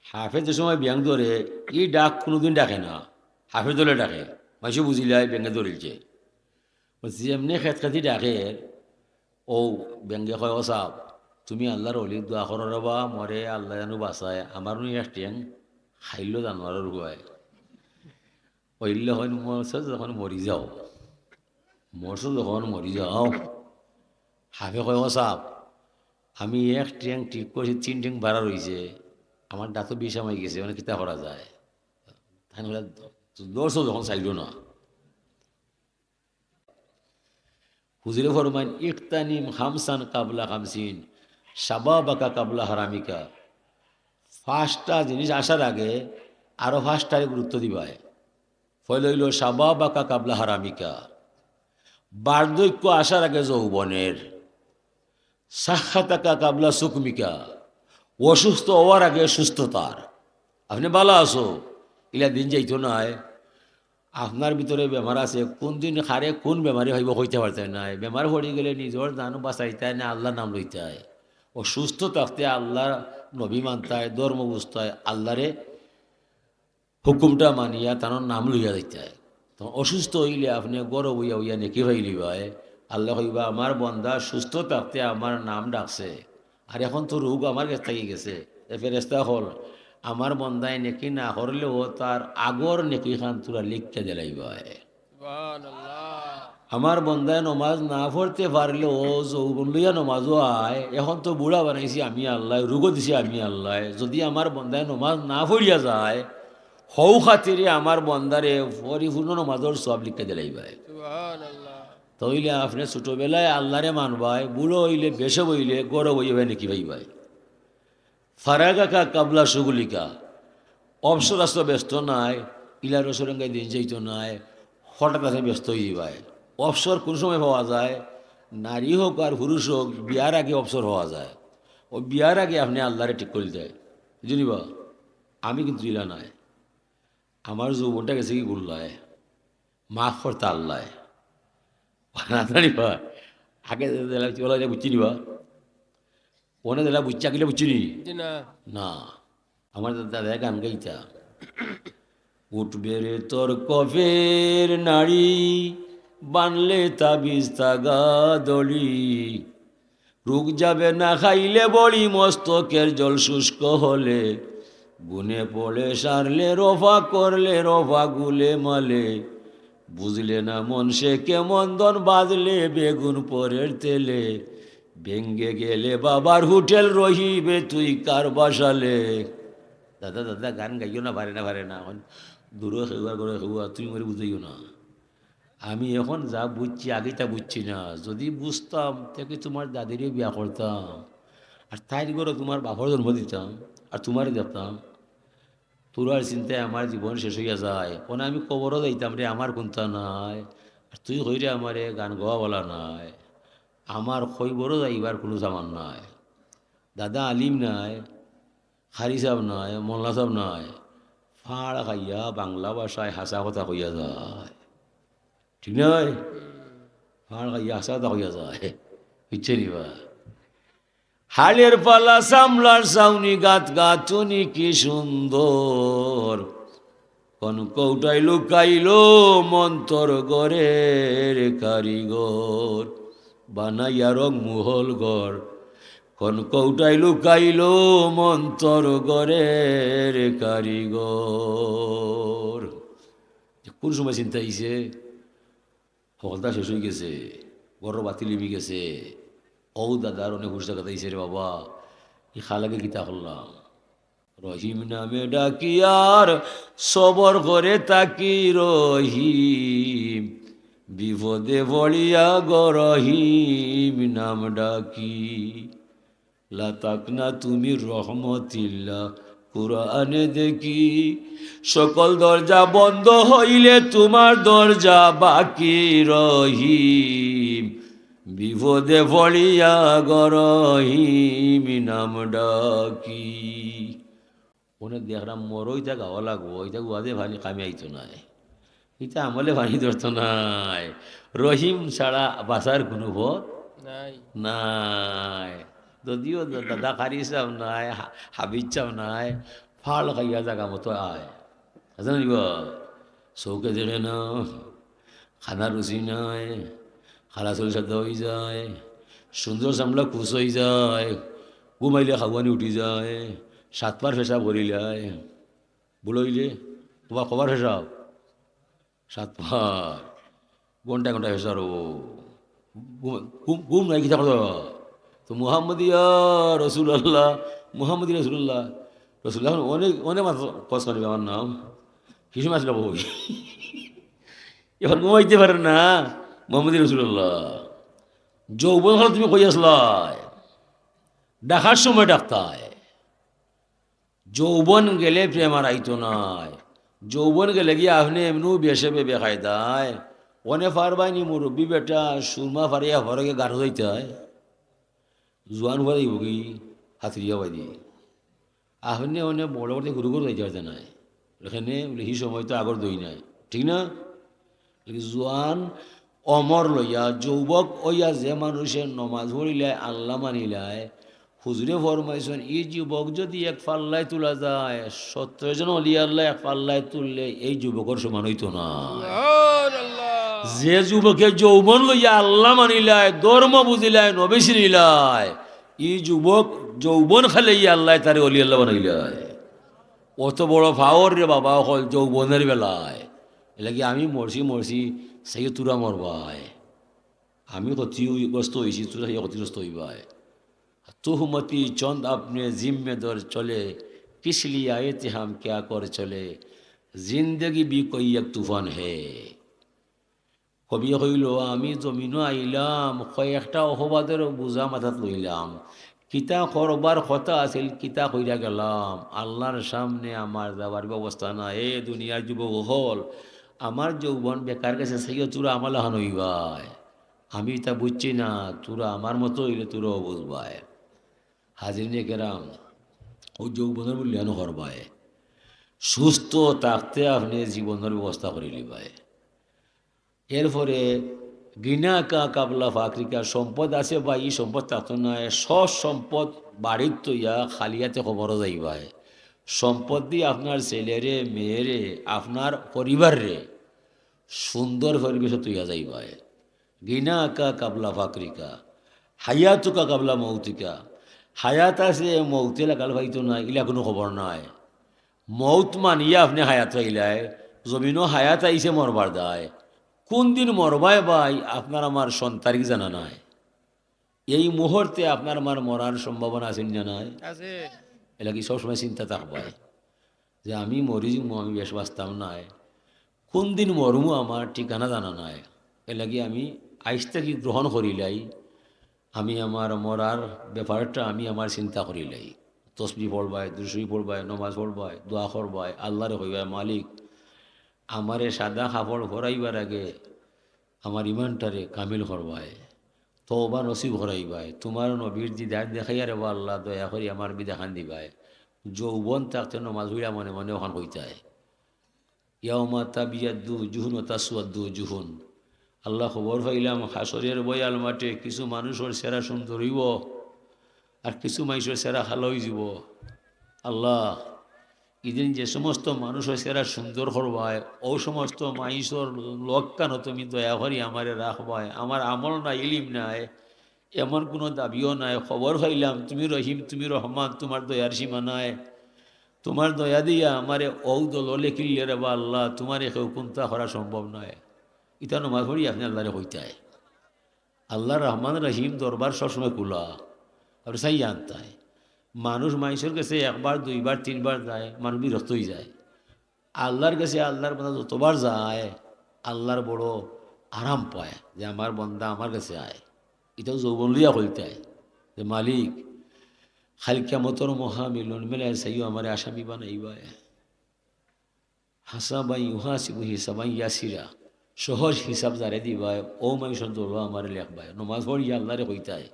হাফে যে সময় ব্যাংক ধরে ই ডাক কোনোদিন ডাকে না হাফে দলে ডাকে মাইসে বুঝিলাই ব্যাংকে ধরিলছে যেমনি খেত খাতি ডাকে ও ব্যাংকে কয় ও সাপ তুমি আল্লাহর অলি দোয়া করো রবা মরে আল্লাহ জানো বাঁচায় আমার নুই এক ট্যাং খাইল জানোয়ারের গুয়ায় ওইলে যখন মরছ যখন মরি যাও মরছ যখন মরি যাও হাফে কয় ও সাপ আমি এক ট্যাং ঠিক করেছি 3 ট্যাং ভাড়া রয়েছে আমার দাঁতও বিষামাই গেছে মানে কিতা করা যায় তাই দৌড়ছো যখন চাইল না হুজুরে ফরমান ইকতানিম খামসান কাবলা খামসিন শাবাবাকা কাবলা হারামিকা 5টা জিনিস আসার আগে আরো 5টারে গুরুত্ব দিবায় ফলে হইল শাবাবাকা কাবলা হারামিকা বার্ধক্য আসার আগে যৌবনের সাক্ষাতাকা কাবলা সুকমিকা অসুস্থ হওয়ার আগে সুস্থতার আপনি ভালো আছো ইলা দিন যাইতো নয় আপনার ভিতরে বেমার আছে কোন দিন খারে কোন বেমারি হইব হইতে পারতেন না বেমার পড়ে গেলে নিজের জানো বাঁচাইতায় না আল্লাহর নাম লইতায় ও সুস্থ থাকতে আল্লাহ নবী মানতায় ধর্ম বুঝতায় আল্লাহরে হুকুমটা মানিয়া তার নাম লইয়া দিতায় তো অসুস্থ হইলে আপনি গরব হইয়া হইয়া নেকি হইলি ভাই আল্লাহ হইবা আমার বন্দা সুস্থ থাকতে আমার নাম ডাকছে আর এখন তো রোগ আমার কাছ থেকে গেছে ফেরেস্তা হল আমার বন্দায় নেকি না করলেও তার আগর নেকি খান তোরা লিখতে দিলাইবাই আমার বন্দায় নমাজ না পড়তে পারলেও যৌবন লইয়া নমাজও আয় এখন তো বুড়া বানাইছি আমি আল্লাহ রোগও দিছি আমি আল্লাহ যদি আমার বন্দায় নমাজ না পড়িয়া যায় হৌ খাতিরে আমার বন্দারে পরিপূর্ণ নমাজর সব লিখতে দিলাইবাই তইলে আপনি ছোটবেলায় আল্লাহরে মানবাই বুড়ো হইলে বেশে বইলে গড় বইবে নাকি ভাইবাই ফারাগাকা কাবলা সুগুলিকা অবসর আসতে ব্যস্ত নাই ইলার রসরঙ্গায় দিন যাইতো নাই হঠাৎ আছে ব্যস্ত হয়ে যায় অবসর কোন সময় পাওয়া যায় নারী হোক আর পুরুষ হোক বিয়ার আগে অবসর হওয়া যায় ও বিয়ার আগে আপনি আল্লাহরে ঠিক করে দেয় বুঝলিবা আমি কিন্তু ইলা নাই আমার যৌবনটা গেছে কি গুল্লায় মাফ করতে আল্লাহ না জানিবা আগে বুঝছি নিবা ওনে দাদা বুঝছি আঁকিলে বুঝছি নি না আমার দাদা গান গাইতা উঠবে রে তোর কফের নারী বানলে তাবিজ তাগা দড়ি রোগ যাবে না খাইলে বড়ি মস্তকের জল শুষ্ক হলে গুনে পড়ে সারলে রফা করলে রফা গুলে মালে বুঝলে না মন সে কেমন দন বাজলে বেগুন পরের তেলে ভেঙ্গে গেলে বাবার হোটেল রহিবে তুই কার বাসালে দাদা দাদা গান গাইও না পারে না এখন দূরে খেউয়া করে খেউয়া তুই মরে বুঝাইও না আমি এখন যা বুঝছি আগে তা বুঝছি না যদি বুঝতাম তাকে তোমার দাদিরই বিয়া করতাম আর তাই করে তোমার বাবার জন্ম দিতাম আর তোমারই দেখতাম তোরার চিন্তায় আমার জীবন শেষ হইয়া যায় ওনা আমি কবরও যাইতাম রে আমার কোনটা নাই আর তুই কইরে আমারে গান গাওয়া বলা নাই আমার খৈবরও যাইবার কোনো সামান নাই দাদা আলিম নাই খারি সাহেব নাই মোল্লা সাহেব নাই ফাড় খাইয়া বাংলা ভাষায় হাসা কথা কইয়া যায় ঠিক নয় ফাড় খাইয়া হাসা কথা কইয়া যায় বুঝছে নিবা হালের পালা সামলার সাউনি গাত গাতুনি কি সুন্দর, কোন কৌটাই লুকাইল মন্তর গড়ের কারিগর, বানাইয়া রং মুহল গড়, কোন কৌটাই লুকাইল মন্তর গড়ের কারিগর। কোন সময় চিন্তা হইছে, হলতা শেষ হয়ে গেছে, গর্র বাতি লিবি গেছে, ও দাদার অনেক হুসা কাটাইছে রে বাবা, ই খালাকে গীতা করলাম। রহিম নামে ডাকিয়ার সবর করে তাকি রহিম, বিপদে বলিয়া গো রহিম নাম ডাকি, লাতাক না তুমি রহমতিল্লাহ কুরআনে দেখি, সকল দরজা বন্ধ হইলে তোমার দরজা বাকি রহিম, বিপদে পড়িয়া গো রহিম নাম ডাকি। অনেক দেখলাম মরইটা গাওয়া লাগবো, ওইটা গুয়াদে ভানি কামে আইতো নাই, এটা আমলে ভানি ধরতো নাই। রহিম ছাড়া বাসার কোনো পথ নাই। নাই। যদিও দাদা খারি চাও নাই, হাবিজ চাও নাই, ফাল খাইয়া জাগা মতো আয় জানিব, চৌকে দেখে না, খানা রুচি নাই, খালা চুল সাদা হয়ে যায়, সুন্দর চামলা খুশ হয়ে যায়, ঘুমাইলে খাওয়ানি উঠি যায়, 7 বার পেশাব করিলাই, বুলইলে তোমার খবর পেশাব 7 বার, ঘন্টা ঘন্টা পেশাব ঘুম নাই কিতা করো তো মুহাম্মদিয়া রসুল্লাহ, মুহাম্মদি রসুল্লাহ, রসুল্লাহ অনেক অনেক মাত্র কস করবে আমার নাম, কিছু মাছ নেবো এখন ঘুমাইতে পারে না মোহাম্মদ রসুল্লাহ। যৌবন হলে তুমি কই আসলাই, ডাকার সময় ডাকতায়, যৌবন গেলে প্রেম আর আইতো নাই, যৌবন গেলে গিয়ে আপনি এমনিও বেসে বেবে খাই দায়, অনে ফারবাইনি মুরব্বী বেটা সুরমা ফারিয়া ফরকে গাঢ় যাইতে হয়, জোয়ান ফারাই বগি হাতরিয়া বাদি আপনি অনেক বড় বড় গুরু গুরু যাইতে পারতে নাই, এখানে সেই সময় তো আগর দই নাই, ঠিক না? জোয়ান অমর লইয়া যৌবক ওইয়া যে মানুষের নমাজ পড়িলায় আল্লাহ মানিলায়, হুজুরে ফরমাইছেন এই যুবক যদি এক পাল্লায় তোলা যায় 70 জন অলি আল্লাহ এক পাল্লায় তুললে এই যুবকের সমান হইতো না। সুবহানাল্লাহ। যে যুবকে যৌবন লইয়া আল্লাহ মানিলায়, ধর্ম বুঝিলায়, নবী চিনিলায়, এই যুবক যৌবন খালে আল্লাহ তারে অলি আল্লাহ বানাইলায়। অত বড় পাওয়ার রে বাবা হল যৌবনের বেলায়, এলাকি আমি মরছি সেই তোরা মরবায়, আমি ক্ষতিগ্রস্ত হয়েছি তোরা সেই ক্ষতিগ্রস্ত হইবায়। তুহমতি চন্দ আপনি জিম্মেদর চলে, পিছলি আয়েতে হাম ক্যা কর চলে, জিন্দগি বি কই এক তুফান হে। কবি কইল আমি জমিনও আইলাম, কয়েকটা অহবাদের বোঝা মাথাত লইলাম, কিতা করবার কথা আছিল কিতা কইরা গেলাম, আল্লাহর সামনে আমার যাবার ব্যবস্থা না। এ দুনিয়ার যুবক হল, আমার যৌবন বেকার গেছে সেই তোরা আমার লাহান হইবাই, আমি তা বুঝছি না, তোরা আমার মতো হইলে তোরাও বুঝবাই। হাজিরিনে কেরাম, ও যৌবনের মূল্যায়ন করবায়, সুস্থ থাকতে আপনি জীবনের ব্যবস্থা করে লিবায়। এরপরে গিনা কা কাবলা ফাকরিকা, সম্পদ আছে বা এই সম্পদ থাকতো না, সব সম্পদ বাড়ির তৈয়া খালিয়াতে খবরও যাইবায়, সম্পদ দিয়ে আপনার ছেলেরে মেয়েরে আপনার পরিবারে সুন্দর পরিবেশে তৈয়া যাইবায়। গিনা কা কাবলা ফাকরিকা, হায়াতুকা কাবলা মৌতিকা, হায়াত আছে মৌতে লাগাল পাইতো না, ইলা কোনো খবর নাই। মৌত মানিয়া আপনি হায়াত পাইলায়, জমিনও হায়াত আইসে মরবার দায়, কোন দিন মরবায় ভাই আপনার আমার সন্তারিক জানা নাই। এই মুহূর্তে আপনার আমার মরার সম্ভাবনা আছে না নাই? আছে। এলা কি সবসময় চিন্তা থাকবায় যে আমি মরি যাবো, আমি বেশ বাঁচতাম নাই, কোন দিন মরমু আমার ঠিকানা জানা নাই। এলাকি আমি আইসটা কি গ্রহণ করিলাই, আমি আমার মরার ব্যাপারটা আমি আমার চিন্তা করিলাই, তসবি পড়বায়, দুসরি পড়বায়, নমাজ পড়বায়, দোয়া করবায়, আল্লাহরে হইবায় মালিক আমারে সাদা কাপড় ভরাইবার আগে আমার ইমানটারে কামিল করবায়, তওবা নসিব করাইবায়, তোমার নবীর দিদার দেখাইয়া রে আল্লাহ দয়া করি আমার বিদাখান দিবায়। যৌবন থাকতে নমাজ হইয়া মনে মনে ওখান কইতায় ইয়াউমা তাবিয়াদ্দু জুহুন ও তাসওয়াদ্দু জুহুন। আল্লাহ খবর পাইলাম হাসরের বয়াল মাঠে কিছু মানুষের সেরা সুন্দর হইব, আর কিছু মানুষের সেরা খালো হয়ে যাব। আল্লাহ ইদিন যে সমস্ত মানুষের সেরা সুন্দর করবায় ও সমস্ত মানুষের লক্ষণ তুমি দয়া করি আমারে রাখবায়। আমার আমল নাই, ইলিম নাই, এমন কোনো দাবিও নাই। খবর হইলাম তুমি রহিম, তুমি রহমান, তোমার দয়ার সীমা নাই। তোমার দয়া দিয়া আমারে ও দলে কিনলে রে বা আল্লাহ, তোমার কেউ কোনটা করা সম্ভব নয়। ইটা নমাজ পড়ি আপনি আল্লাহরে হইতায়। আল্লাহ রহমান রহিম দরবার সবসময় খোলা, আর সাই আনতায়। মানুষ মানুষের কাছে একবার দুইবার তিনবার যায়, মানুষ বিরক্ত হয়ে যায়। আল্লাহর কাছে আল্লাহর বন্ধা যতবার যায় আল্লাহর বড় আরাম পায় যে আমার বন্ধা আমার কাছে আয়। এটাও যৌবন লিয়া হইতায় যে মালিক খালি কেমতর মহামিলন মেলায় সাইও আমার আসামি বানাইবায়। হাসাবাই উহাসিবু হিসাবাই ইয়াসিরা, সহজ হিসাব যারে দিবায় ও মানুষের দৌড় আমার লেখবায়। নমাজ পড়িয়া আল্লাহরে হইতায়,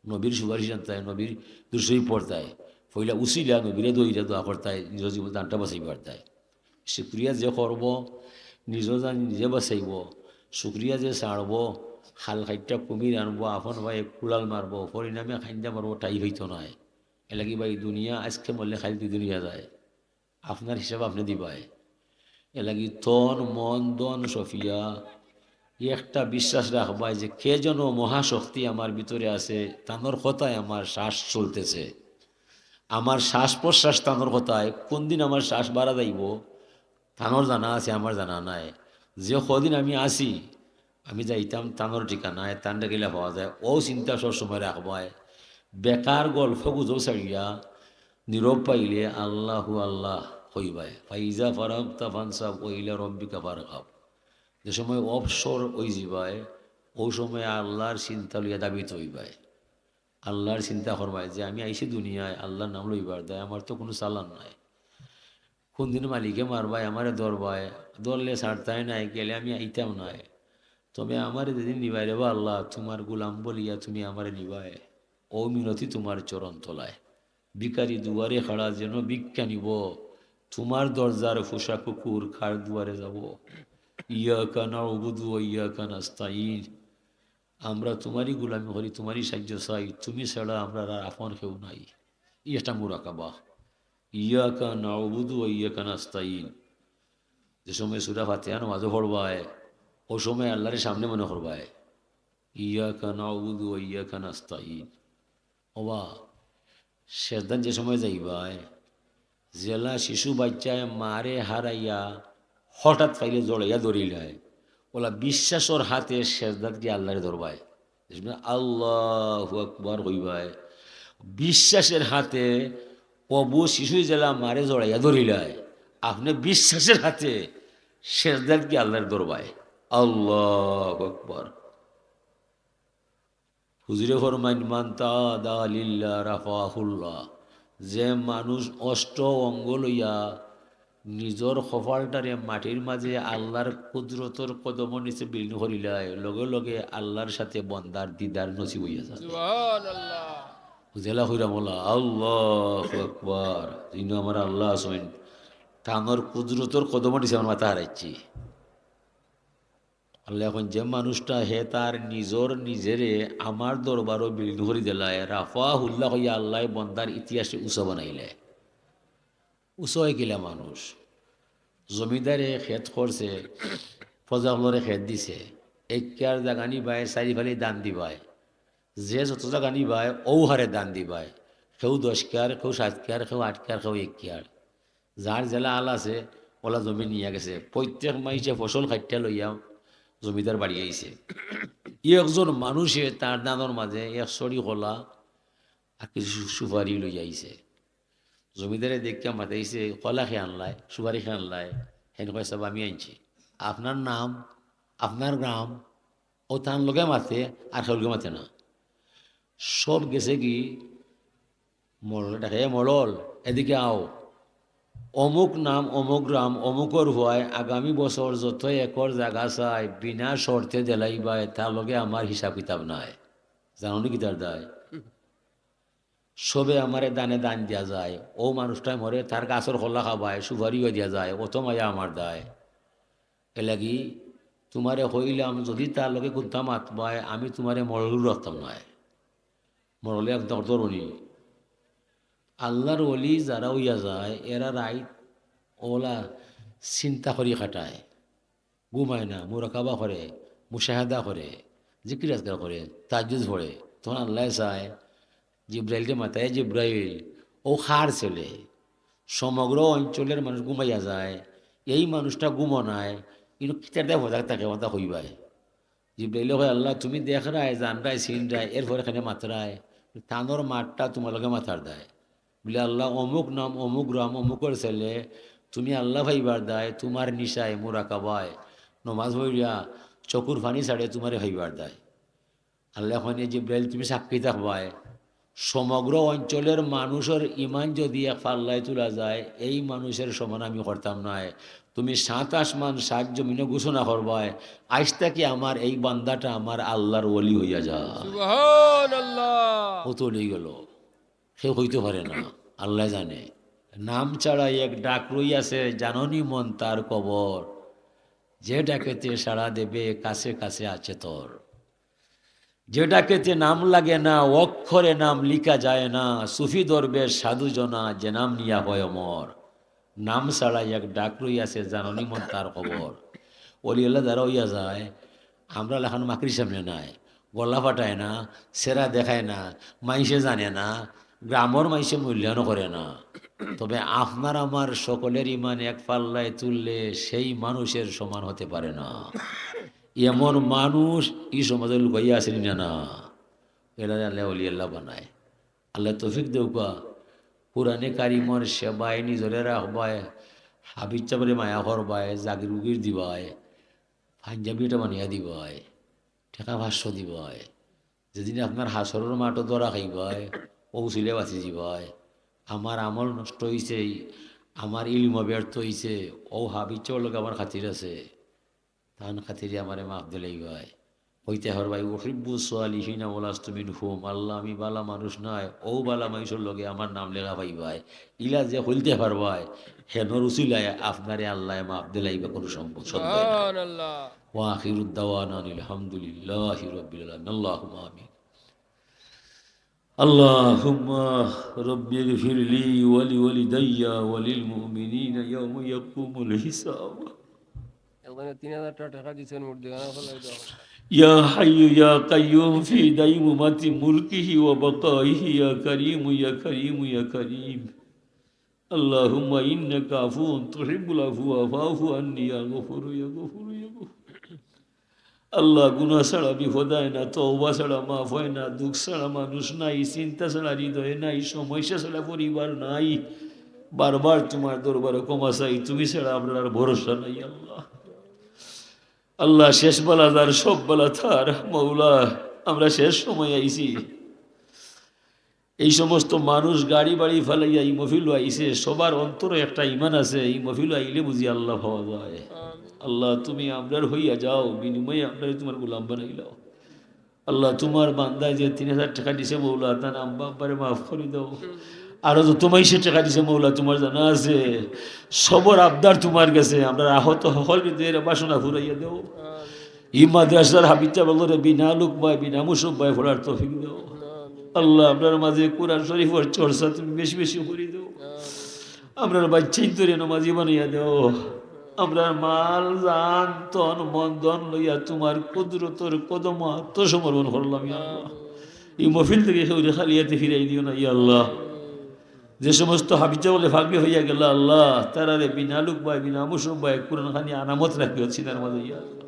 নবীর সুপারিশ জানতায়, নবীর দুশই পড়তায়, ফইলা উচিলা নবীরে দইরা দোয়া করতায়, নিজের জীবন দানটা বাঁচাই পারতায়। শুক্রিয়া যে করব নিজের জান নিজে বাঁচাইব, শুক্রিয়া যে ছাড়ব খাল খাইটা কুমির আনবো, আপন ভাই কুড়াল মারব, পরিণামে খাইন্দা মারব, তাই হইতো নয়। এলাকি ভাই দুনিয়া আজকে মরলে খালি দুই দুনিয়া যায়, আপনার হিসাব আপনি দিবায়। এলাকি তন মন দন সফিয়া একটা বিশ্বাস রাখবাই যে কে যেন মহাশক্তি আমার ভিতরে আছে, তানোর কথায় আমার শ্বাস চলতেছে, আমার শ্বাস প্রশ্বাস তানোর কথায়। কোন দিন আমার শ্বাস বাড়া যাইব তানোর জানা আছে, আমার জানা নাই। যে কদিন আমি আসি আমি যাইতাম তানোর ঠিকানায়, তানটা গেলে পাওয়া যায়। ও চিন্তা সবসময় রাখবায়। বেকার গল্প গুজব ছাড়িয়া নীরব পাইলে আল্লাহু আল্লাহ হইবায়। ফাইজা ফারাক তাফানসাব ওইলা রব্বিকা ফারকাব। যে সময় অবসর ওই যাবায় ও সময় আল্লাহর চিন্তা লইয়া দাবিত হইবায়। আল্লাহর চিন্তা করবায় যে আমি আইসি দুনিয়ায় আল্লাহর নাম লইবার দেয়, আমার তো কোনো চালান নাই। কোন দিন মালিকে মারবায় আমারে দরবায়, দরলে ছাড়তাই নাই, গেলে আমি আইতাম নাই। তবে আমারে যেদিন নিবাই রে বা আল্লাহ, তোমার গুলাম বলিয়া তুমি আমারে নিবায়। ও মিনতি তোমার চরণ তলায়। ভিখারি দুয়ারে খাড়া যেন ভিক্ষা নিব, তোমার দরজার ফুসা কুকুর খার দুয়ারে যাব। ইয়াকা নাউবুদু ওয়া ইয়াকা নাস্তাইন। আমরা তোমারই গুলামি করি, তোমারই সাহায্য চাই, তুমি ছাড়া আমরা আর আপন কেউ নাই। এটা মুরাকাবা। ইয়াকা নাউবুদু ওয়া ইয়াকা নাস্তাইন। যে সময় সূরা ফাতিহা নামাজও পড়বায় ও সময় আল্লাহর সামনে মনে করবায় ইয়াকা নাউবুদু ওয়া ইয়াকা নাস্তাইন। ওবা সেজদান যে সময় যাইবায়, জেলা শিশু বাচ্চায় মারে হারাইয়া হঠাৎ পাইলে জড়াইয়া ধরিলায়, ওলা বিশ্বাসর হাতে সেজদাত গিয়ে আল্লাহরে ধরবায়। আল্লাহু আকবার হইবায়। বিশ্বাসের হাতে অবু শিশু জেলা মারে জড়াইয়া ধরিলায়, আপনি বিশ্বাসের হাতে সেজদাত গিয়ে আল্লাহর ধরবায়। আল্লাহু আকবার। হুজুরে ফরমাইন মান্তা দা লিল্লাহ রাফাহুল্লাহ। যে মানুষ অষ্ট অঙ্গ লইয়া নিজর কপালটারে মাটির মাঝে আল্লাহর কুদরতর কদম নিচে বিলীন করিলায়, লগে লগে আল্লাহর সাথে বন্দার দিদার নসিব হইয়া যায়। সুবহানাল্লাহ। জেলা হইরা মোলা আল্লাহু আকবার। যিনি আমার আল্লাহ আছেন, তানোর কুদরতর কদম নিচে আমার মাথা হারাইছি। আল্লাহ এখন যে মানুষটা হে তার নিজর নিজেরে আমার দরবারও বিলীন করি দিলায়, রাফা হুল্লাহ হইয়া আল্লাহ বন্দার ইতিহাসে উঁচা বানাইলে। উঁচা হয়ে গেলে মানুষ জমিদারে খেত করছে, প্রজাগুলোরে খেত দিছে, একার জাগা নিবায় চারিফালি দান দিবায়। যে যত জাগা নিবায় ও হারে দান দিবায়। কেউ 10 কেয়ার, কেউ 7 কেয়ার, কেউ 8 কেয়ার, কেউ 1 কেয়ার। যার জেলা আল আছে ওলা জমি নিয়ে গেছে। প্রত্যেক মাইসে ফসল খাইটা লইয়া জমিদার বাড়ি আইছে। একজন মানুষে তার দানোর মাঝে 100টি কলা আর কিছু সুপারি লইয়া আইছে। জমিদারে দেখে মাতাইছে, কলা খেয়ে আনলায়, সুপারি খেয়ে আনলায়। হেন কয় সব আমি আনছি। আপনার নাম, আপনার গ্রাম, ও তার লগে মাতে আর খেলকে মাতে না। সব গেছে কি মরল দেখে, মরল এদিকে আও, অমুক নাম অমুক গ্রাম অমুকর হওয়ায় আগামী বছর যত একর জায়গা চাই বিনা শর্তে দেলাইবায়, তার লগে আমার হিসাব কিতাব নাই। জানো কি তার দায়? সবে আমারে দানে দান দিয়া যায়, ও মানুষটাই মরে তার গাছর খোলা খাবায়, সুপারিও দিয়া যায়, অত মায়া আমার দায়। এলাগি তোমারে হইলাম যদি তার লগে কুদ্দা মাতবায়, আমি তোমারে মরলু রাখতাম নয়। মরলে এক দরদরণি আল্লাহর ওলি যারা হইয়া যায় এরা রাইত ওলা চিন্তা করি খাটায়, ঘুমায় না, মুরাকাবা করে, মুশাহাদা করে, জিকির আজকার করে, তাজ্জুদ পড়ে। তখন আল্লাহ চায় জিব্রাইলকে মাথায়, জিব্রাইল ও খার ছেলে, সমগ্র অঞ্চলের মানুষ ঘুমাইয়া যায়, এই মানুষটা ঘুমনায় কিন্তু কিতার দেয় হঠাৎ তাকে মাথা হইবায়। জিব্রাইল হয় আল্লাহ তুমি দেখ রায়, জান রায়, সিন রায়, এরপরে এখানে মাত্রায় তানোর মাঠটা তোমালোকে মাথার দেয় বলে আল্লাহ অমুক নাম অমুক রাম অমুকের ছেলে, তুমি আল্লাহ ভাইবার দেয় তোমার নিশায় মোরাকাবায় নমাজ হইয়া চকুর ফানি ছাড়ে তোমারে ভাইবার দেয়। আল্লাহ খানে জিব্রাইল তুমি সাক্ষী থাকবায় সমগ্র অঞ্চলের মানুষের ইমান যদি এক পাল্লায় তোলা যায় এই মানুষের সমান আমি করতাম নয়, তুমি 7 আসমান 7 জমিনে ঘোষণা করবায় আজ থেকে আমার এই বান্দাটা আমার আল্লাহর ওলি হইয়া যায়। সুবহানাল্লাহ। ও তো লই গেল, সে হইতে পারে না, আল্লাহ জানে। নাম ছাড়া এক ডাক রইয়াছে জাননি মন তার কবর, যে ডাকেতে সাড়া দেবে কাছে কাছে আছে তোর। যে ডাকেতে নাম লাগে না অক্ষরে নাম লিখা যায় না, সুফি দরবেশ সাধুজনা যে নাম নিয়া হয় অমর। নাম ছাড়া এক ডাক রইয়াছে জাননি মন তার খবর। অলি আল্লাহ দ্বারা হইয়া যায়, আমরা লেখান মাকড়ির সামনে নাই, গলা ফাটায় না, সেরা দেখায় না, মাইসে জানে না, গ্রামর মাইসে মূল্যায়ন করে না। তবে আপনার আমার সকলের ইমান এক পাল্লায় তুললে সেই মানুষের সমান হতে পারে না। এমন মানুষ এই সমাজে লুকাইয়া আসেনি না না, এরা আল্লাহ অলি আল্লাহ বানায়। আল্লাহ তৌফিক দেউকা পুরানে কারিমর সেবায় নিজরে রাখবায়, হাবিজ চাপরে মায়া করবায়, জাগির উগির দিবায়, পাঞ্জাবিটা বানিয়া দিবায়, ঠেকা ভাষ্য দিবায়। যেদিন আপনার হাসরের মাঠও ধরা খাইবায় পৌঁছিলে বাঁচি যাবায়। আমার আমল নষ্ট হয়েছে, আমার ইলম ব্যর্থ হয়েছে, ও হাবিজ চাপর আমার খাতির আছে, তান খাতিরে আমারে মাফ দিলেই ভাই হইতে হর ভাই ওহিব্বু সালিহিনা ওয়ালাস্তুমিন হুম। আল্লাহ আমি বালা মানুষ নয়, ও বালা মানুষের লগে আমার নাম লেখা ভাই ভাই ইলা যে হইতে পারবাই হেনর উসিলায় আপনারে আল্লাহ মাফ দিলাইবা কোনো সম্পদ সদ্য না। সুবহানাল্লাহ। ওয়া আখিরুদ দাওয়ানা আলহামদুলিল্লাহি রাব্বিল আলামিন। আল্লাহুম্মা আমিন। আল্লাহুম্মা রাব্বি ইগফিরলি ওয়া লিওয়ালিদাইয়া ওয়া লিল মুমিনিনা ইয়াওমা ইয়াকুমুল হিসাব। এখানে 3000 টাকা দিছেন মোট দেখানা ফলাই দাও। يا حي يا قيوم في ديمومة ملكه وبقائه يا كريم يا كريم يا كريم. اللهم إنك عفو تحب العفو فاعف عني يا غفور يا غفور يا غفور. আল্লাহ গুনাহ ছাড়া বিপদ হয় না, তওবা ছাড়া মাফ হয় না, দুঃখ ছাড়া মানুষ নাই, চিন্তা ছাড়া হৃদয় নাই, সমস্যা ছাড়া পরিবার নাই। বারবার তোমার দরবারে ক্ষমা চাই, তুমি ছাড়া আমরা আর ভরসা নাই। আল্লাহ আল্লাহ শেষ বেলা তার সব বেলা তার মৌলা, আমরা শেষ সময় আইছি। এই সমস্ত মানুষ গাড়ি বাড়ি ফেলাইয়া এই মফিল আইছে, সবার অন্তরে একটা ইমান আছে, এই মফিল আইলে বুঝি আল্লাহ পাওয়া যায়। আল্লাহ তুমি আমরার হইয়া যাও, বিনিময়ে আপনার তোমার গোলাম বানাইলাও। আল্লাহ তোমার বান্দায় যে 3000 টাকা দিছে মৌলা, তার আম্বা আব্বারে মাফ করে দাও। আরো যত মাইসে টাকা দিছে মৌলা তোমার জানা আছে, সবর আবদার তোমার কাছে, আমরা আহত হল বাসনা ফুরাইয়া দেও। ই মাদ্রাসার হাবিজা বলরে বিনা লোক ভাই বিনা মুসব ভাই ফোড়ার তৌফিক দাও। আল্লাহ আপনার মাঝে কোরআন শরীফের চর্চা তুমি বেশি বেশি করে দাও। আপনার বাচ্চাই তোরে নামাজি বানাইয়া দেও। আমরার মাল জান তন মন ধন লইয়া তোমার কুদরতর কদম আত্মসমর্পণ করলাম। ইয়া আল্লাহ এই মফিল থেকে সৌরে খালিয়াতে ফিরাই দিও না। ইয়া আল্লাহ যে সমস্ত হাবিজা বলে ভাগ্যে হইয়া গেল আল্লাহ তারারে বিনা লোক ভাই বিনা মুসব ভাই কোরআন খানি আনামত রাখিও সিনার মাঝে। ইয়া আল্লাহ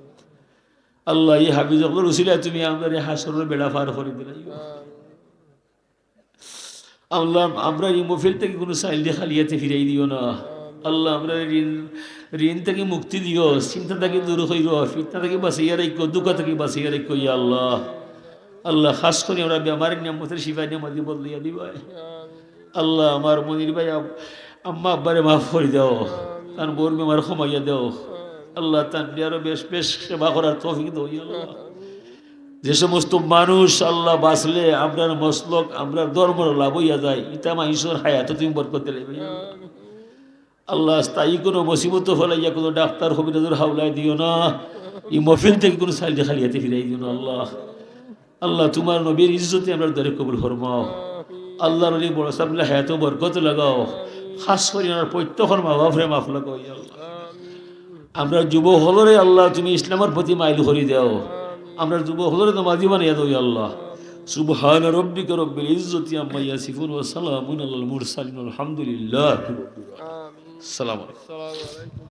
আল্লাহ এই হাবিজগুলোর উসিলায় তুমি আমাদের হাসরের বেড়া পার করে দিলে। আল্লাহ আমরা এই মফিল থেকে কোনো সাইল দিয়ে খালিয়াতে ফিরাই দিও না। আল্লাহ আমরা ঋণ থেকে মুক্তি দিও, চিন্তা থেকে দূর হইল, ফিতনা থেকে বাঁচিয়ে রাখো, দুঃখ থেকে বাঁচিয়ে রাখো। ইয়া আল্লাহ আল্লাহ খাস করে আমরা বেমারের নিয়ামতের শিফাই নিয়ামতি বদলিয়া দিবাই। আল্লাহ আমার মনির ভাই আম্মা আব্বারে মাফ করে দাও, তার বোর বেমার ক্ষমাইয়া দাও। আল্লাহ তার আরো বেশ বেশ সেবা করার তৌফিক দাও। ইয়া আল্লাহ যে সমস্ত মানুষ আল্লাহ বাঁচলে আমরার মসলক আমরার ধর্মের লাভ হইয়া যায়, ইতা মানুষের হায়াত তুমি বরকত দিলে। আল্লাহ স্থায়ী কোনো মুসিবত ফলাইয়া কোনো ডাক্তার হবিরাজুর হাওলায় দিও না। এই মফিল থেকে কোনো সাইডে খালিয়াতে ফিরাই দিও না। আল্লাহ আল্লাহ তোমার নবীর ইজ্জতে আমরা দরে কবুল ফরমাও আল্লাহর অলি বড় সাবলা হায়াত বরকত লাগাও খাস করে আমার প্রত্যেকের মা বাপরে মাফ লাগাও ইয়া আল্লাহ আমরা যুব হলরে আল্লাহ তুমি ইসলামের প্রতি মাইল করি দাও আমরা যুব হলরে নামাজি বানিয়ে দাও ইয়া আল্লাহ সুবহান রব্বিকা রব্বিল ইজ্জতি আম্মা ইয়াসিফুন ওয়া সালামুন আলাল মুরসালিন আলহামদুলিল্লাহ আমিন আসসালামু আলাইকুম আসসালামু আলাইকুম